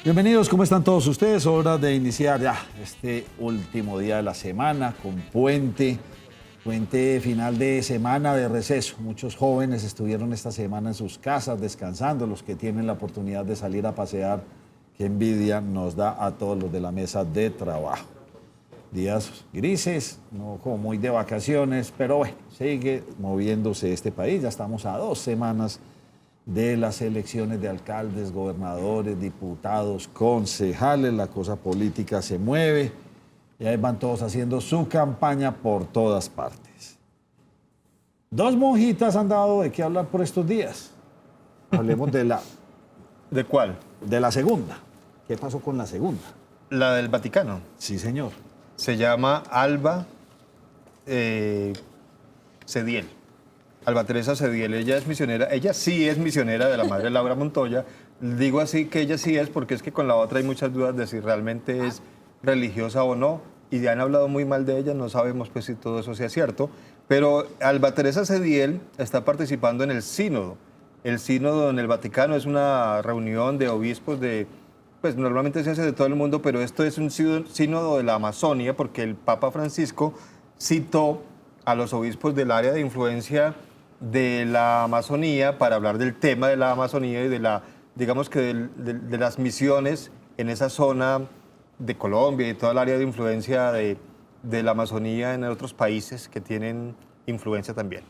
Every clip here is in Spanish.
Bienvenidos, ¿cómo están todos ustedes? Hora de iniciar ya este último día de la semana con puente final de semana de receso. Muchos jóvenes estuvieron esta semana en sus casas descansando, los que tienen la oportunidad de salir a pasear, qué envidia nos da a todos los de la mesa de trabajo. Días grises, no como muy de vacaciones, pero bueno, sigue moviéndose este país. Ya estamos a 2 semanas de las elecciones de alcaldes, gobernadores, diputados, concejales. La cosa política se mueve y ahí van todos haciendo su campaña por todas partes. 2 monjitas han dado de qué hablar por estos días. Hablemos de la... ¿De cuál? De la segunda. ¿Qué pasó con la segunda? La del Vaticano. Sí, señor. Se llama Alba Cediel. Alba Teresa Cediel, ella es misionera, ella sí es misionera de la Madre Laura Montoya. Digo así que ella sí es porque es que con la otra hay muchas dudas de si realmente es religiosa o no, y ya han hablado muy mal de ella, no sabemos pues si todo eso sea cierto, pero Alba Teresa Cediel está participando en el sínodo. El sínodo en el Vaticano es una reunión de obispos pues normalmente se hace de todo el mundo, pero esto es un sínodo de la Amazonia porque el Papa Francisco citó a los obispos del área de influencia de la Amazonía para hablar del tema de la Amazonía y de digamos que de las misiones en esa zona de Colombia y toda el área de influencia de la Amazonía en otros países que tienen influencia también.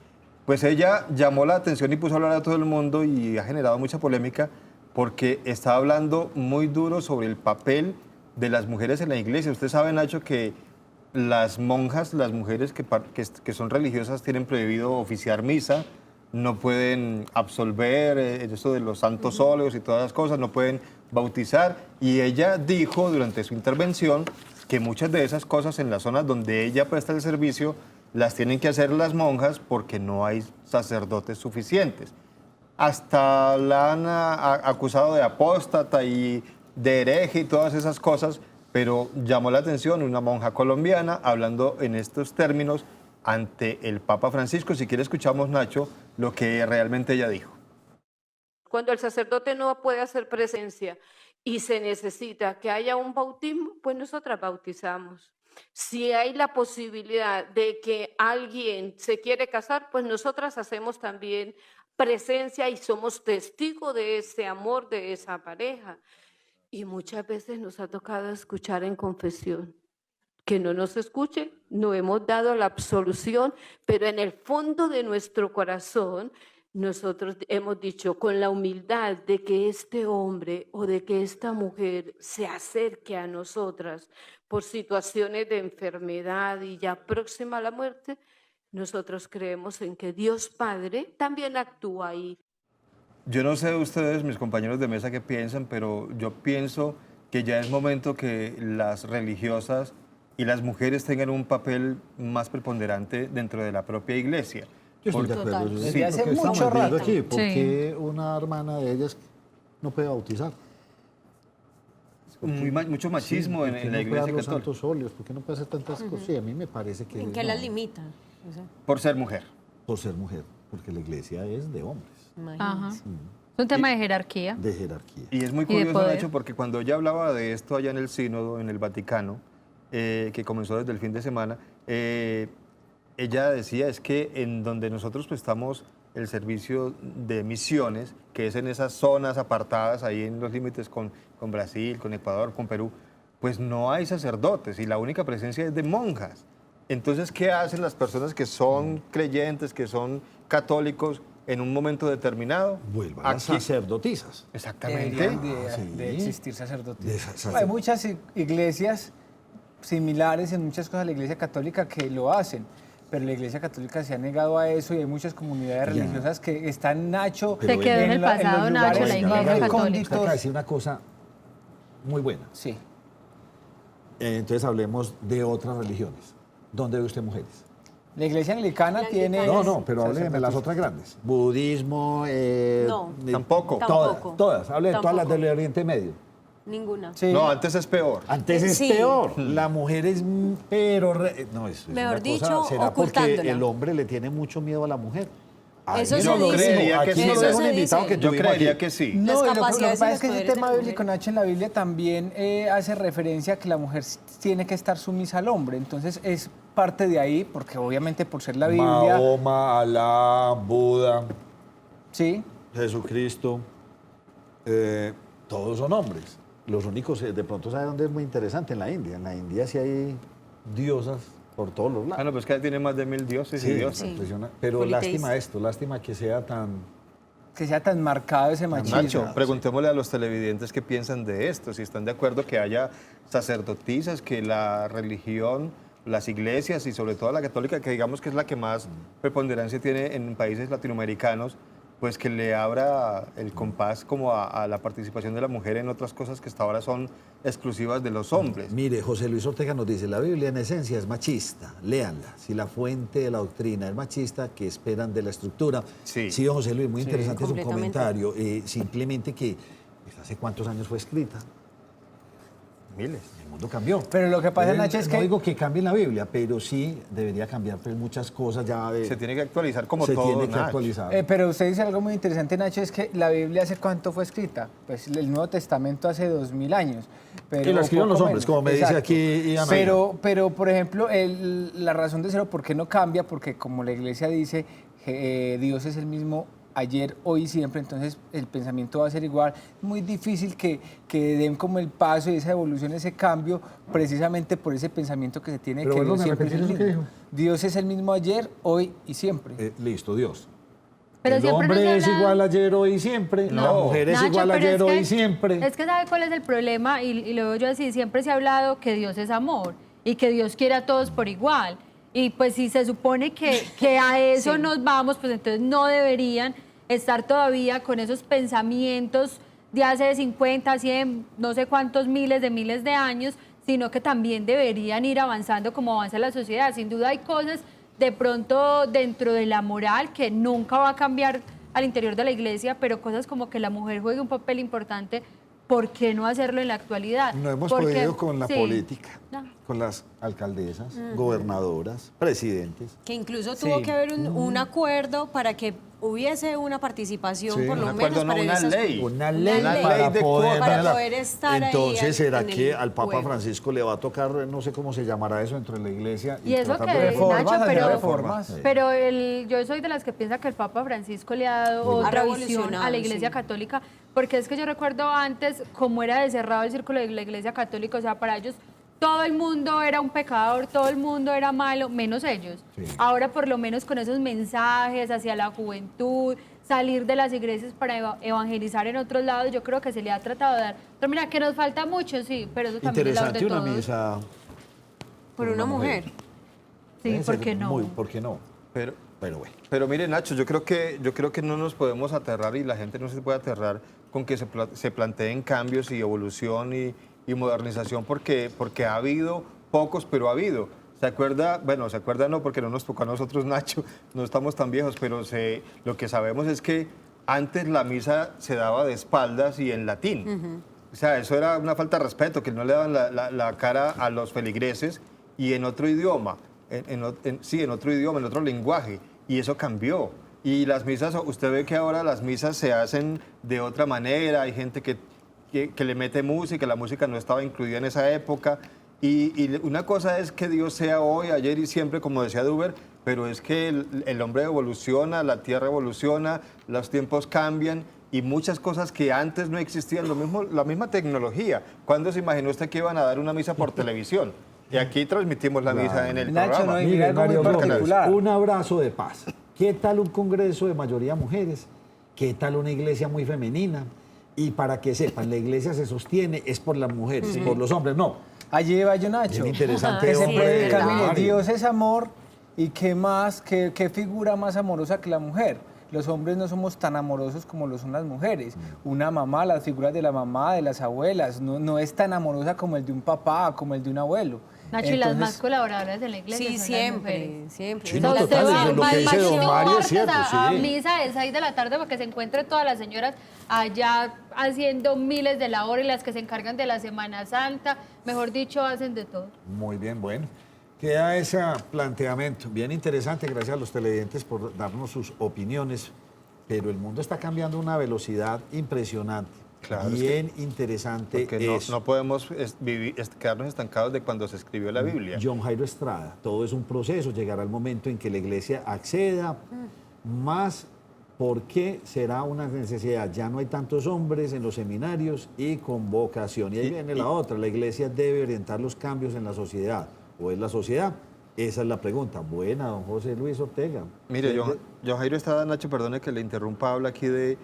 Pues ella llamó la atención y puso a hablar a todo el mundo y ha generado mucha polémica porque está hablando muy duro sobre el papel de las mujeres en la iglesia. Usted sabe, Nacho, que las monjas, las mujeres que son religiosas, tienen prohibido oficiar misa, no pueden absolver eso de los santos óleos y todas las cosas, no pueden bautizar. Y ella dijo durante su intervención que muchas de esas cosas en las zonas donde ella presta el servicio las tienen que hacer las monjas porque no hay sacerdotes suficientes. Hasta la han acusado de apóstata y de hereje y todas esas cosas, pero llamó la atención una monja colombiana hablando en estos términos ante el Papa Francisco. Si quiere escuchamos, Nacho, lo que realmente ella dijo. Cuando el sacerdote no puede hacer presencia y se necesita que haya un bautismo, pues nosotras bautizamos. Si hay la posibilidad de que alguien se quiere casar, pues nosotras hacemos también presencia y somos testigos de ese amor de esa pareja. Y muchas veces nos ha tocado escuchar en confesión. Que no nos escuchen, no hemos dado la absolución, pero en el fondo de nuestro corazón nosotros hemos dicho con la humildad de que este hombre o de que esta mujer se acerque a nosotras por situaciones de enfermedad y ya próxima a la muerte, nosotros creemos en que Dios Padre también actúa ahí. Yo no sé ustedes, mis compañeros de mesa, qué piensan, pero yo pienso que ya es momento que las religiosas y las mujeres tengan un papel más preponderante dentro de la propia iglesia. Yo estoy de acuerdo. Desde hace mucho rato. Aquí, ¿por qué una hermana de ellas no puede bautizar? Mucho machismo Sí, en la no iglesia puede dar los católica. santos óleos? ¿Por qué no puede hacer tantas cosas? Sí, a mí me parece que... ¿En qué no, las limitan? O sea, Por ser mujer. por ser mujer, porque la iglesia es de hombres, imagínate. Es un tema de jerarquía. de jerarquía. Y es muy Y de curioso, poder. Nacho, porque cuando ella hablaba de esto allá en el sínodo, en el Vaticano, que comenzó desde el fin de semana, ella decía es que en donde nosotros prestamos el servicio de misiones, que es en esas zonas apartadas, ahí en los límites con Brasil, con Ecuador, con Perú, pues no hay sacerdotes y la única presencia es de monjas. Entonces, ¿qué hacen las personas que son creyentes, que son católicos en un momento determinado? Vuelvan las sacerdotisas. Exactamente. Deberían de sí. existir sacerdotes. De sacerdotes. Hay muchas iglesias similares en muchas cosas a la iglesia católica que lo hacen, pero la iglesia católica se ha negado a eso y hay muchas comunidades Ya. religiosas que están, Nacho, Se quedó en el los pasado, Nacho, lugares la iglesia más católica. recónditos. Acaba de decir una cosa muy buena. Sí. Entonces hablemos de otras religiones. ¿Dónde ve usted mujeres? La iglesia anglicana tiene... No, pero hábleme de las sacerdotisas. otras grandes. Budismo, No. Tampoco. Tampoco. Todas. Hable de todas las Tampoco. del Oriente Medio. Ninguna. Sí. No, antes es peor. Antes es Sí. peor. La mujer es pero no es Mejor una cosa, dicho, será porque ocultándola. el hombre le tiene mucho miedo a la mujer. Eso Yo se dice. creería que Aquí sí. nos Eso deja un se invitado dice. que Yo tuvimos creería aquí. que sí. Las No, y lo que capacidades y pasa los es que ese poderes tema de la bíblico, mujer. Nacho, en la Biblia también hace referencia a que la mujer tiene que estar sumisa al hombre. Entonces es parte de ahí, porque obviamente por ser la Biblia, Mahoma, Alá, Buda, sí, Jesucristo, todos son hombres. Los únicos, de pronto, ¿sabe dónde es muy interesante? En la India. En la India sí hay diosas por todos los lados. Ah, no, pues que tiene más de 1000 dioses y diosas. Sí. impresionante. Pero Politeístas. lástima esto, lástima que sea tan... que sea tan marcado ese machismo. Nacho, preguntémosle a los televidentes qué piensan de esto, si están de acuerdo que haya sacerdotisas, que la religión, las iglesias y sobre todo la católica, que digamos que es la que más preponderancia tiene en países latinoamericanos, pues que le abra el compás como a la participación de la mujer en otras cosas que hasta ahora son exclusivas de los hombres. Mire, José Luis Ortega nos dice, la Biblia en esencia es machista, léanla. Si la fuente de la doctrina es machista, ¿qué esperan de la estructura? Sí. Sí, don José Luis, muy interesante su completamente. comentario. Simplemente que, pues, ¿hace cuántos años fue escrita? Miles. El mundo cambió. Pero lo que pasa, Nacho, es no que- digo que cambie la Biblia, pero sí debería cambiar pues, muchas cosas ya. Se tiene que actualizar como se todo, tiene que Nacho. actualizar. Pero usted dice algo muy interesante, Nacho, es que la Biblia ¿hace cuánto fue escrita? Pues el Nuevo Testamento hace 2000 años. Pero Y lo escribieron poco los hombres, como me dice Exacto. aquí Ana. Pero, por ejemplo, la razón de ser, ¿por qué no cambia? Porque como la iglesia dice, Dios es el mismo ayer, hoy y siempre, entonces el pensamiento va a ser igual. Es muy difícil que den como el paso y esa evolución, ese cambio, precisamente por ese pensamiento que se tiene Pero que vuélvame Dios a siempre es el repetir eso que mismo. Dios es el mismo ayer, hoy y siempre. Listo, Dios. Pero el siempre hombre nos es habla- igual ayer, hoy y siempre. La No. mujer es Nacho, igual pero ayer, es hoy que- y siempre. Es que ¿sabe cuál es el problema? Y lo veo yo así, siempre se ha hablado que Dios es amor y que Dios quiere a todos por igual. Y pues si se supone que a eso Sí. nos vamos, pues entonces no deberían estar todavía con esos pensamientos de hace 50, 100, no sé cuántos miles de años, sino que también deberían ir avanzando como avanza la sociedad. Sin duda hay cosas de pronto dentro de la moral que nunca va a cambiar al interior de la iglesia, pero cosas como que la mujer juegue un papel importante, ¿por qué no hacerlo en la actualidad? No hemos Porque- podido con la sí. política, No. con las alcaldesas, gobernadoras, presidentes. Que incluso tuvo que haber un acuerdo para que hubiese una participación, por lo un menos acuerdo, no para una esas- ley. Una ley. ley, Una para, ley de poder, cuotas. Para poder estar ahí Entonces, ¿será en el que al Papa juego? Francisco le va a tocar, no sé cómo se llamará eso dentro de la iglesia? Y eso tratar que, de reformas, Nacho, hacer pero, reformas. pero yo soy de las que piensa que el Papa Francisco le ha dado bien. otra Ha visión revolucionado, a la Iglesia sí. Católica, porque es que yo recuerdo antes cómo era de cerrado el círculo de la Iglesia Católica, o sea, para ellos todo el mundo era un pecador, todo el mundo era malo, menos ellos. Sí. Ahora por lo menos con esos mensajes hacia la juventud, salir de las iglesias para evangelizar en otros lados, yo creo que se le ha tratado de dar. Pero mira, que nos falta mucho, sí, pero eso también es labor de Interesante una todos. misa. Por una mujer. Sí, Debe ¿por ser qué no? ¿Por qué no? Pero, Pero bueno. pero mire, Nacho, yo creo que no nos podemos aterrar y la gente no se puede aterrar con que se planteen cambios y evolución y modernización porque ha habido pocos, pero ha habido. ¿Se acuerda? Bueno, se acuerda no, porque no nos tocó a nosotros, Nacho, no estamos tan viejos, pero lo que sabemos es que antes la misa se daba de espaldas y en latín. O sea, eso era una falta de respeto, que no le daban la cara a los feligreses y en otro idioma, en otro idioma, en otro lenguaje, y eso cambió. Y las misas, usted ve que ahora las misas se hacen de otra manera, hay gente que le mete música, la música no estaba incluida en esa época. Y una cosa es que Dios sea hoy, ayer y siempre, como decía Duber, pero es que el hombre evoluciona, la tierra evoluciona, los tiempos cambian y muchas cosas que antes no existían, lo mismo, la misma tecnología. ¿Cuándo se imaginó usted que iban a dar una misa por televisión? Y aquí transmitimos la misa en el Nacho, programa. no, y Mire, mira algo muy Mario Gómez, particular. un abrazo de paz. ¿Qué tal un congreso de mayoría mujeres? ¿Qué tal una iglesia muy femenina? Y para que sepan, la iglesia se sostiene es por las mujeres, por los hombres no. Allí va yo, Nacho. Bien interesante, Que se hombre, predica, mire, Mario. Dios es amor y qué más, qué figura más amorosa que la mujer. Los hombres no somos tan amorosos como lo son las mujeres. Una mamá, las figuras de la mamá, de las abuelas, no es tan amorosa como el de un papá, como el de un abuelo. Nacho, y las Entonces, más colaboradoras de la iglesia Sí, son las siempre, mujeres. siempre. Sí, O no, sea, total, usted eso va es lo que al dice don máximo Mario, es martes cierto, a sí. misa de 6 de la tarde para que se encuentren todas las señoras allá haciendo miles de labores y las que se encargan de la Semana Santa, mejor dicho, hacen de todo. Muy bien, bueno. Queda ese planteamiento bien interesante, gracias a los televidentes por darnos sus opiniones, pero el mundo está cambiando a una velocidad impresionante. Claro, bien interesante Porque no, eso. no podemos quedarnos estancados de cuando se escribió la Biblia. John Jairo Estrada, todo es un proceso, llegará el momento en que la iglesia acceda más. ¿Por qué será una necesidad? Ya no hay tantos hombres en los seminarios y con vocación. Y ahí viene la otra, la iglesia debe orientar los cambios en la sociedad. ¿O es la sociedad? Esa es la pregunta. Buena, don José Luis Ortega. Mire, John Jairo Estrada, Nacho, perdone que le interrumpa, habla aquí de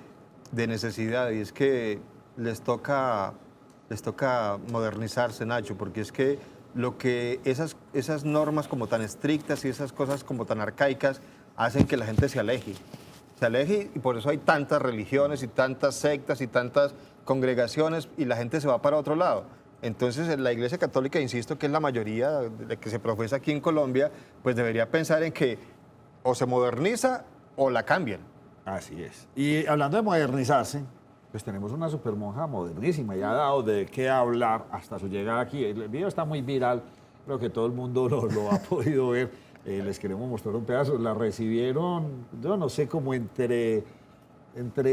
necesidad, y es que les toca modernizarse, Nacho, porque es que esas normas como tan estrictas y esas cosas como tan arcaicas hacen que la gente se aleje, y por eso hay tantas religiones y tantas sectas y tantas congregaciones y la gente se va para otro lado. Entonces la Iglesia Católica, insisto, que es la mayoría de que se profesa aquí en Colombia, pues debería pensar en que o se moderniza o la cambian. Así es. Y hablando de modernizarse, pues tenemos una supermonja modernísima, ya ha dado de qué hablar hasta su llegada aquí. El video está muy viral, creo que todo el mundo lo ha podido ver. Les queremos mostrar un pedazo. La recibieron, yo no sé, como entre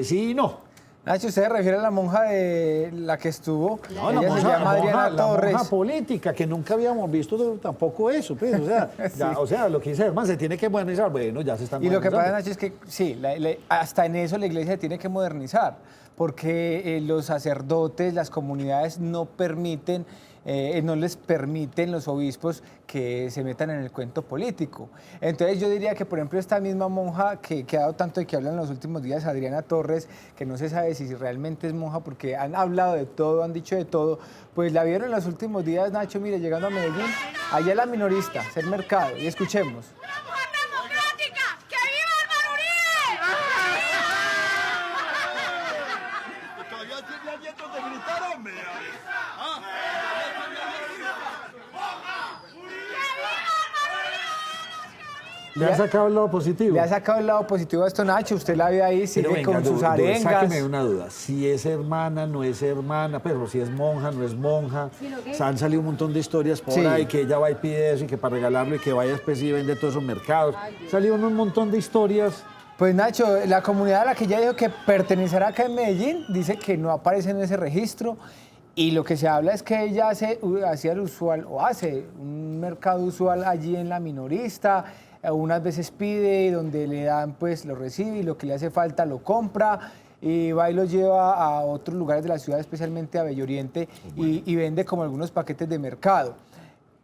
sí y no. Nacho, ¿usted se refiere a la monja de la que estuvo? No, Ella se llama Adriana la Torres. monja política, que nunca habíamos visto tampoco eso. Pues, o sea, o sea, lo que dice hermano, se tiene que modernizar. Bueno, ya se están Y lo que modernizando. pasa, Nacho, es que sí, hasta en eso la iglesia tiene que modernizar, porque los sacerdotes, las comunidades no permiten, no les permiten los obispos que se metan en el cuento político. Entonces yo diría que, por ejemplo, esta misma monja que ha dado tanto de que hablan en los últimos días, Adriana Torres, que no se sabe si realmente es monja porque han hablado de todo, han dicho de todo, pues la vieron en los últimos días, Nacho, mire, llegando a Medellín, allá la minorista, ser mercado, y escuchemos. ¿Le han sacado el lado positivo? Le ha sacado el lado positivo a esto, Nacho. Usted la ve ahí, sigue Pero venga, con sus sáqueme arengas. una duda. Si es hermana, no es hermana, pero si es monja, no es monja. Han salido un montón de historias por Sí. ahí, que ella va y pide eso y que para regalarlo y que vaya después y vende todos esos mercados. Salieron un montón de historias. Pues Nacho, la comunidad a la que ella dijo que pertenecerá acá en Medellín dice que no aparece en ese registro. Y lo que se habla es que ella hacía el usual, o hace un mercado usual allí en la minorista. Unas veces pide y donde le dan, pues lo recibe y lo que le hace falta lo compra y va y lo lleva a otros lugares de la ciudad, especialmente a Bello Oriente, y vende como algunos paquetes de mercado.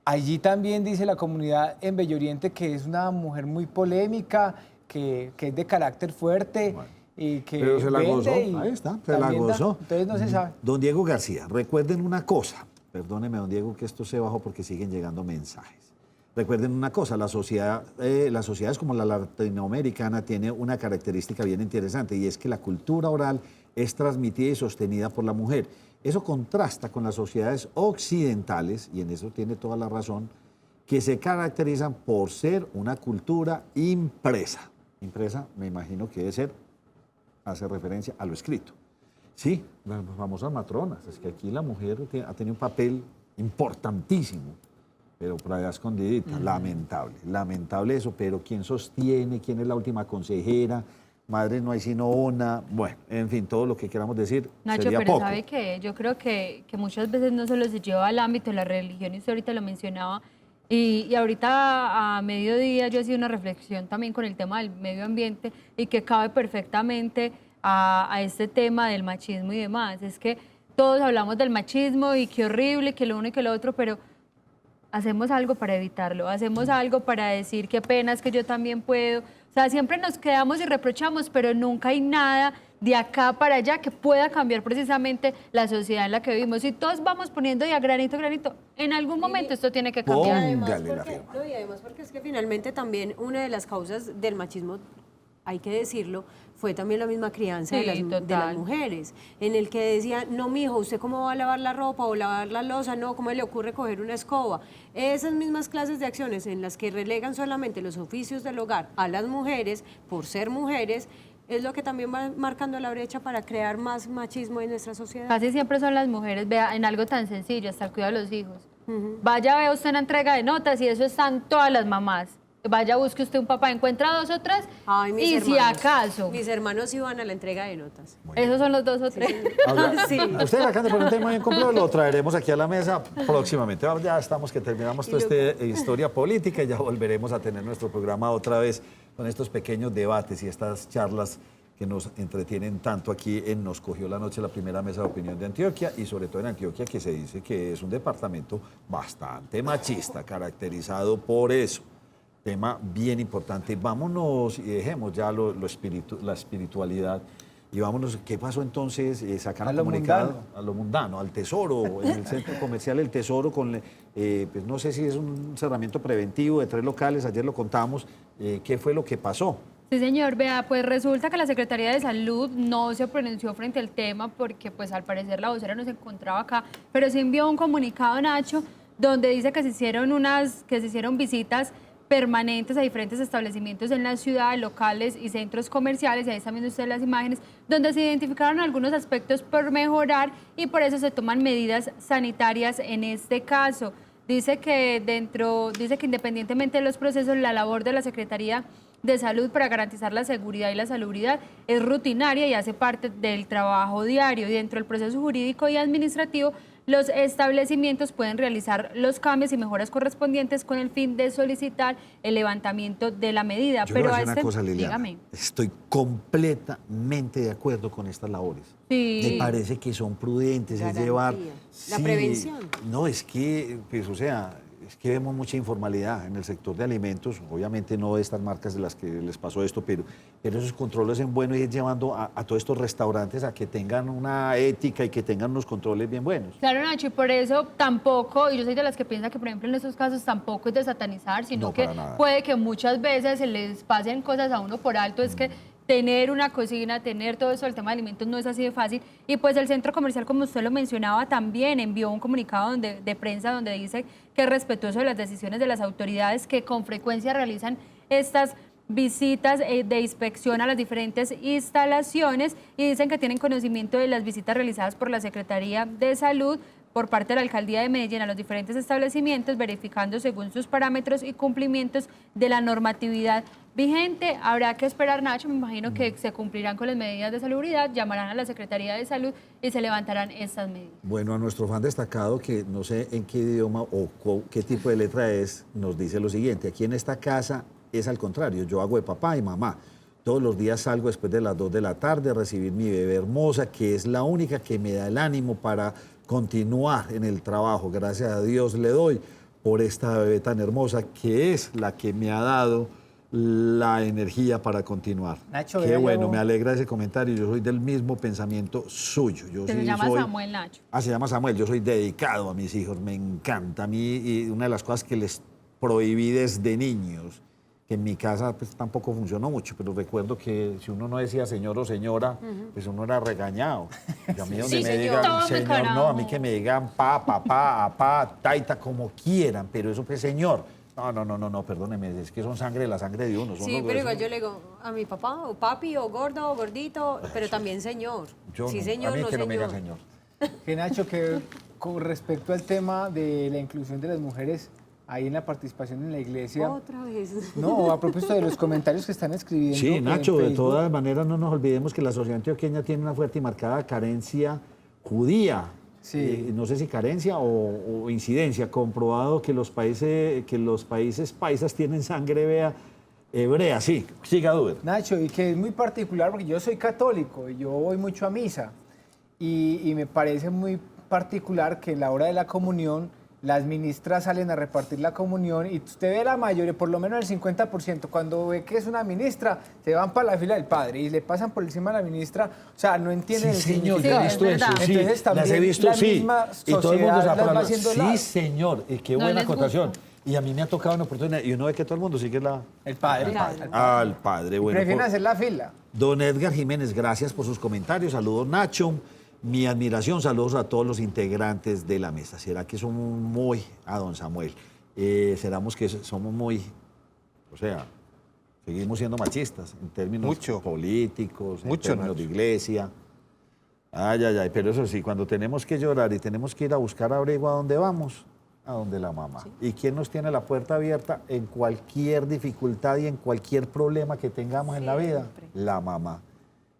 Allí también dice la comunidad en Bello Oriente que es una mujer muy polémica, que es de carácter fuerte y que Pero se la vende gozó, y ahí está, se la también da. gozó. Entonces no se sabe. Don Diego García, recuerden una cosa. Perdóneme, don Diego, que esto se bajó porque siguen llegando mensajes. Recuerden una cosa, las sociedades como la latinoamericana tiene una característica bien interesante y es que la cultura oral es transmitida y sostenida por la mujer. Eso contrasta con las sociedades occidentales, y en eso tiene toda la razón, que se caracterizan por ser una cultura impresa. Impresa, me imagino que debe ser, hace referencia a lo escrito. Sí, las famosas matronas, es que aquí la mujer ha tenido un papel importantísimo. Pero por allá escondidita, lamentable eso, pero ¿quién sostiene? ¿Quién es la última consejera? Madre no hay sino una, bueno, en fin, todo lo que queramos decir Nacho, sería pero poco. ¿sabe qué? Yo creo que muchas veces no solo se lleva al ámbito de la religión, y usted ahorita lo mencionaba, y ahorita a mediodía yo hacía una reflexión también con el tema del medio ambiente y que cabe perfectamente a este tema del machismo y demás. Es que todos hablamos del machismo y qué horrible, que lo uno y que lo otro, pero hacemos algo para evitarlo, hacemos algo para decir qué pena es que yo también puedo. O sea, siempre nos quedamos y reprochamos, pero nunca hay nada de acá para allá que pueda cambiar precisamente la sociedad en la que vivimos. Y todos vamos poniendo de a granito, en algún momento esto tiene que cambiar. Póngale la firma. No, y además porque es que finalmente también una de las causas del machismo, hay que decirlo, fue también la misma crianza Sí, de las total. mujeres, en el que decían, no, mijo, ¿usted cómo va a lavar la ropa o lavar la loza? No, ¿cómo le ocurre coger una escoba? Esas mismas clases de acciones en las que relegan solamente los oficios del hogar a las mujeres por ser mujeres, es lo que también va marcando la brecha para crear más machismo en nuestra sociedad. Casi siempre son las mujeres, vea, en algo tan sencillo, hasta el cuidado de los hijos. Vaya, vea usted una entrega de notas y eso están todas las mamás. Vaya, busque usted un papá, encuentra 2 o 3 Ay, mis y si hermanos. acaso, Mis hermanos iban a la entrega de notas. esos son los 2 o 3. Sí. Ustedes acaban de poner un tema bien complejo, lo traeremos aquí a la mesa próximamente. Ahora ya estamos que terminamos toda esta historia política y ya volveremos a tener nuestro programa otra vez con estos pequeños debates y estas charlas que nos entretienen tanto aquí en Nos Cogió la Noche, la primera mesa de opinión de Antioquia, y sobre todo en Antioquia, que se dice que es un departamento bastante machista, caracterizado por eso. Tema bien importante. Vámonos y dejemos ya la espiritualidad y vámonos. ¿Qué pasó entonces? Sacaron A lo comunicado mundano. a lo mundano, al Tesoro, en el centro comercial El Tesoro, con, pues no sé si es un cerramiento preventivo de 3 locales, ayer lo contamos. ¿Qué fue lo que pasó? Sí, señor. Vea, pues resulta que la Secretaría de Salud no se pronunció frente al tema porque, pues, al parecer la vocera no se encontraba acá, pero se envió un comunicado, Nacho, donde dice que se hicieron visitas permanentes a diferentes establecimientos en la ciudad, locales y centros comerciales, y ahí están viendo ustedes las imágenes, donde se identificaron algunos aspectos por mejorar y por eso se toman medidas sanitarias en este caso. Dice que independientemente de los procesos, la labor de la Secretaría de Salud para garantizar la seguridad y la salubridad es rutinaria y hace parte del trabajo diario. Y dentro del proceso jurídico y administrativo, los establecimientos pueden realizar los cambios y mejoras correspondientes con el fin de solicitar el levantamiento de la medida. Yo le Pero voy a decir una cosa, Liliana. dígame. Estoy completamente de acuerdo con estas labores. Sí. Me parece que son prudentes, Garantía. es llevar... La prevención. No, es que, pues, o sea, es que vemos mucha informalidad en el sector de alimentos, obviamente no de estas marcas de las que les pasó esto, pero esos controles en bueno y es llevando a todos estos restaurantes a que tengan una ética y que tengan unos controles bien buenos. Claro, Nacho, y por eso tampoco, y yo soy de las que piensa que, por ejemplo, en estos casos tampoco es de satanizar, sino No, que para nada. puede que muchas veces se les pasen cosas a uno por alto, es que tener una cocina, tener todo eso, el tema de alimentos no es así de fácil. Y pues el centro comercial, como usted lo mencionaba, también envió un comunicado de prensa donde dice que es respetuoso de las decisiones de las autoridades que con frecuencia realizan estas visitas de inspección a las diferentes instalaciones, y dicen que tienen conocimiento de las visitas realizadas por la Secretaría de Salud por parte de la Alcaldía de Medellín a los diferentes establecimientos, verificando según sus parámetros y cumplimientos de la normatividad vigente. Habrá que esperar, Nacho, me imagino que se cumplirán con las medidas de salubridad, llamarán a la Secretaría de Salud y se levantarán estas medidas. Bueno, a nuestro fan destacado, que no sé en qué idioma o qué tipo de letra es, nos dice lo siguiente: aquí en esta casa es al contrario, yo hago de papá y mamá. Todos los días salgo después de las 2 de la tarde a recibir mi bebé hermosa, que es la única que me da el ánimo para continuar en el trabajo. Gracias a Dios le doy por esta bebé tan hermosa, que es la que me ha dado la energía para continuar. Nacho, Qué vea, bueno, yo- me alegra ese comentario. Yo soy del mismo pensamiento suyo. Yo Se sí llama soy- Samuel, Nacho. Ah, se llama Samuel. Yo soy dedicado a mis hijos, me encanta. A mí, y una de las cosas que les prohibí desde niños, que en mi casa pues tampoco funcionó mucho, pero recuerdo que si uno no decía señor o señora, pues uno era regañado. Y a mí donde Sí, me señor. digan Tome, señor, no, a mí carajo. que me digan papá, apá, taita, como quieran, pero eso pues señor. No, perdóneme, es que son sangre, la sangre de uno. Son Sí, los pero igual huesos. yo le digo a mi papá, o papi, o gordo, o gordito, pero también señor. Yo Sí, no, señor, a mí no, que no me señor. digan señor. Que Nacho, que con respecto al tema de la inclusión de las mujeres ahí en la participación en la iglesia, Otra vez. no, a propósito de los comentarios que están escribiendo. Sí, en Nacho, de Facebook, todas maneras no nos olvidemos que la sociedad antioqueña tiene una fuerte y marcada carencia judía. Sí. No sé si carencia o incidencia, comprobado que los países paisas tienen sangre hebrea, sí, siga duda. Nacho, y que es muy particular porque yo soy católico y yo voy mucho a misa y me parece muy particular que en la hora de la comunión las ministras salen a repartir la comunión y usted ve la mayoría, por lo menos el 50%, cuando ve que es una ministra, se van para la fila del padre y le pasan por encima a la ministra, o sea, no entienden el señor, significado. yo he Sí, visto es eso, verdad. sí, Entonces también las he visto, la sí, misma y todo el mundo se sociedad las va para haciendo sí, lado. señor, y qué No buena les acotación. gusta. Y a mí me ha tocado una oportunidad, y uno ve que todo el mundo sigue El padre. al padre. Bueno, Prefieren hacer la fila. Don Edgar Jiménez, gracias por sus comentarios. Saludos, Nacho. Mi admiración, saludos a todos los integrantes de la mesa. ¿Será que somos muy, a don Samuel, seramos que somos muy, o sea, seguimos siendo machistas en términos Mucho. políticos, en Mucho, términos de Nacho. iglesia? Ay, pero eso sí, cuando tenemos que llorar y tenemos que ir a buscar abrigo a dónde vamos, a donde la mamá. ¿Y quién nos tiene la puerta abierta en cualquier dificultad y en cualquier problema que tengamos en la vida? Siempre. La mamá.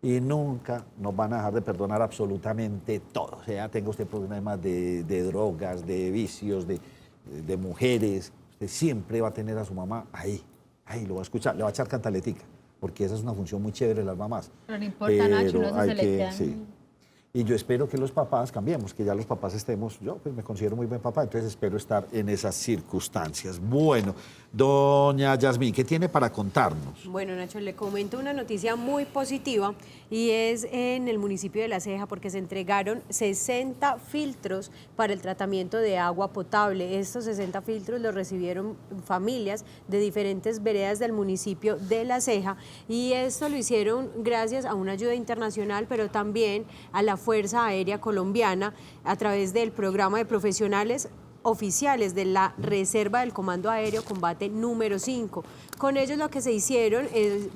Y nunca nos van a dejar de perdonar absolutamente todo. O sea, tenga usted problemas de drogas, de vicios, de mujeres. Usted siempre va a tener a su mamá ahí lo va a escuchar, le va a echar cantaletica, porque esa es una función muy chévere de las mamás. Pero no importa, Nacho, Pero uno hay se le que- quedan. sí. Y yo espero que los papás cambiemos, que ya los papás estemos, yo pues me considero muy buen papá, entonces espero estar en esas circunstancias. Bueno, doña Yasmín, ¿qué tiene para contarnos? Bueno, Nacho, le comento una noticia muy positiva y es en el municipio de La Ceja porque se entregaron 60 filtros para el tratamiento de agua potable. Estos 60 filtros los recibieron familias de diferentes veredas del municipio de La Ceja y esto lo hicieron gracias a una ayuda internacional, pero también a la Fuerza Aérea Colombiana a través del programa de profesionales oficiales de la Reserva del Comando Aéreo Combate número 5. Con ellos lo que se hicieron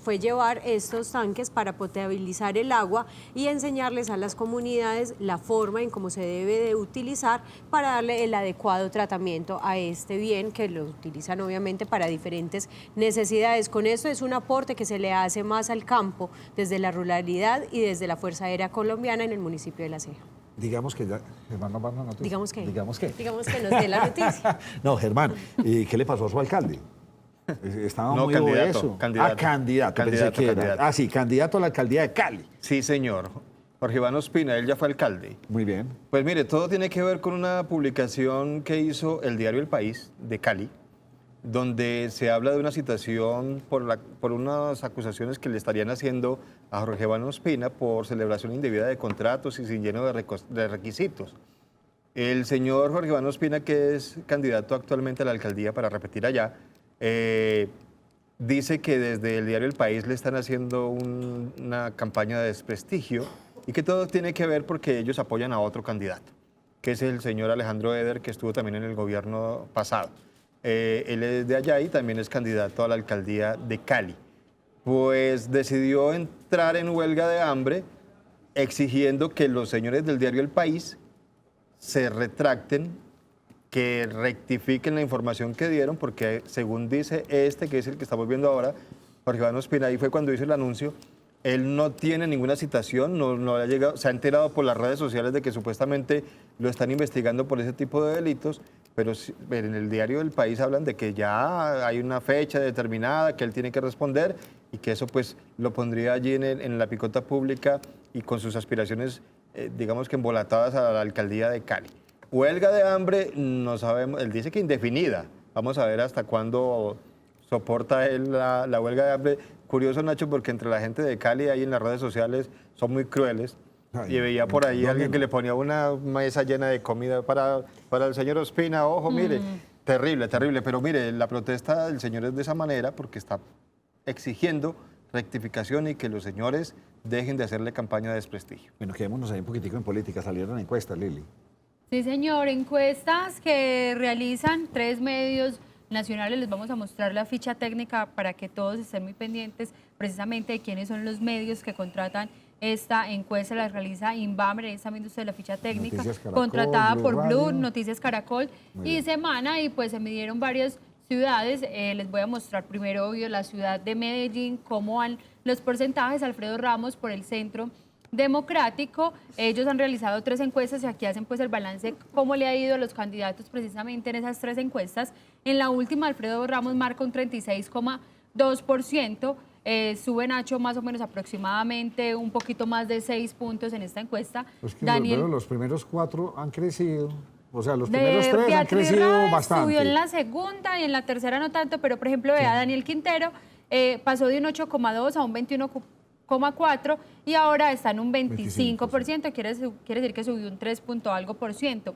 fue llevar estos tanques para potabilizar el agua y enseñarles a las comunidades la forma en cómo se debe de utilizar para darle el adecuado tratamiento a este bien que lo utilizan obviamente para diferentes necesidades. Con esto es un aporte que se le hace más al campo desde la ruralidad y desde la Fuerza Aérea Colombiana en el municipio de La Ceja. Digamos que ya, Germán nos va a dar una noticia. Digamos que. Digamos que. Digamos que nos dé la noticia. No, Germán, ¿y qué le pasó a su alcalde? Estaba No, muy candidato, obeso. candidato. Ah, candidato, pensé Candidato, que era. candidato. Ah, sí, candidato a la alcaldía de Cali. Sí, señor. Jorge Iván Ospina, él ya fue alcalde. Muy bien. Pues mire, todo tiene que ver con una publicación que hizo el diario El País de Cali, donde se habla de una citación por unas acusaciones que le estarían haciendo a Jorge Iván Ospina por celebración indebida de contratos y sin lleno de requisitos. El señor Jorge Iván Ospina, que es candidato actualmente a la alcaldía para repetir allá, dice que desde el diario El País le están haciendo una campaña de desprestigio y que todo tiene que ver porque ellos apoyan a otro candidato, que es el señor Alejandro Eder, que estuvo también en el gobierno pasado. Él es de allá y también es candidato a la alcaldía de Cali. Pues decidió entrar en huelga de hambre exigiendo que los señores del diario El País se retracten, que rectifiquen la información que dieron, porque según dice que es el que estamos viendo ahora, Jorge Iván Ospina, ahí fue cuando hizo el anuncio, él no tiene ninguna citación, no ha llegado, se ha enterado por las redes sociales de que supuestamente lo están investigando por ese tipo de delitos, pero en el diario El País hablan de que ya hay una fecha determinada, que él tiene que responder y que eso pues lo pondría allí en la picota pública y con sus aspiraciones, digamos que embolatadas a la alcaldía de Cali. Huelga de hambre, no sabemos, él dice que indefinida. Vamos a ver hasta cuándo soporta él la huelga de hambre. Curioso, Nacho, porque entre la gente de Cali ahí en las redes sociales son muy crueles. Ay, Y veía por ahí ¿dónde alguien no? que le ponía una mesa llena de comida para el señor Ospina. Ojo, mire, terrible, terrible. Pero mire, la protesta del señor es de esa manera porque está exigiendo rectificación y que los señores dejen de hacerle campaña de desprestigio. Bueno, quedémonos ahí un poquitico en política. Salieron encuestas, Lili. Sí, señor, encuestas que realizan 3 medios nacionales. Les vamos a mostrar la ficha técnica para que todos estén muy pendientes precisamente de quiénes son los medios que contratan esta encuesta. La realiza Inbamer, ahí están viendo ustedes la ficha técnica, Noticias Caracol, contratada Blue por Blue, Radio. Noticias Caracol Muy y bien. Semana, y pues se midieron varias ciudades. Les voy a mostrar primero, obvio, la ciudad de Medellín, cómo van los porcentajes. Alfredo Ramos por el Centro Democrático. Ellos han realizado 3 encuestas y aquí hacen pues el balance, cómo le ha ido a los candidatos precisamente en esas 3 encuestas. En la última, Alfredo Ramos marca un 36,2%. Sube Nacho más o menos aproximadamente un poquito más de 6 puntos en esta encuesta. Pues que Daniel los primeros 4 han crecido. O sea, los de primeros 3 han Beatriz crecido Ráez bastante. subió en la segunda y en la tercera no tanto, pero por ejemplo, vea, Daniel Quintero pasó de un 8,2 a un 21,4 y ahora está en un 25%, quiere decir que subió un 3 punto algo por ciento.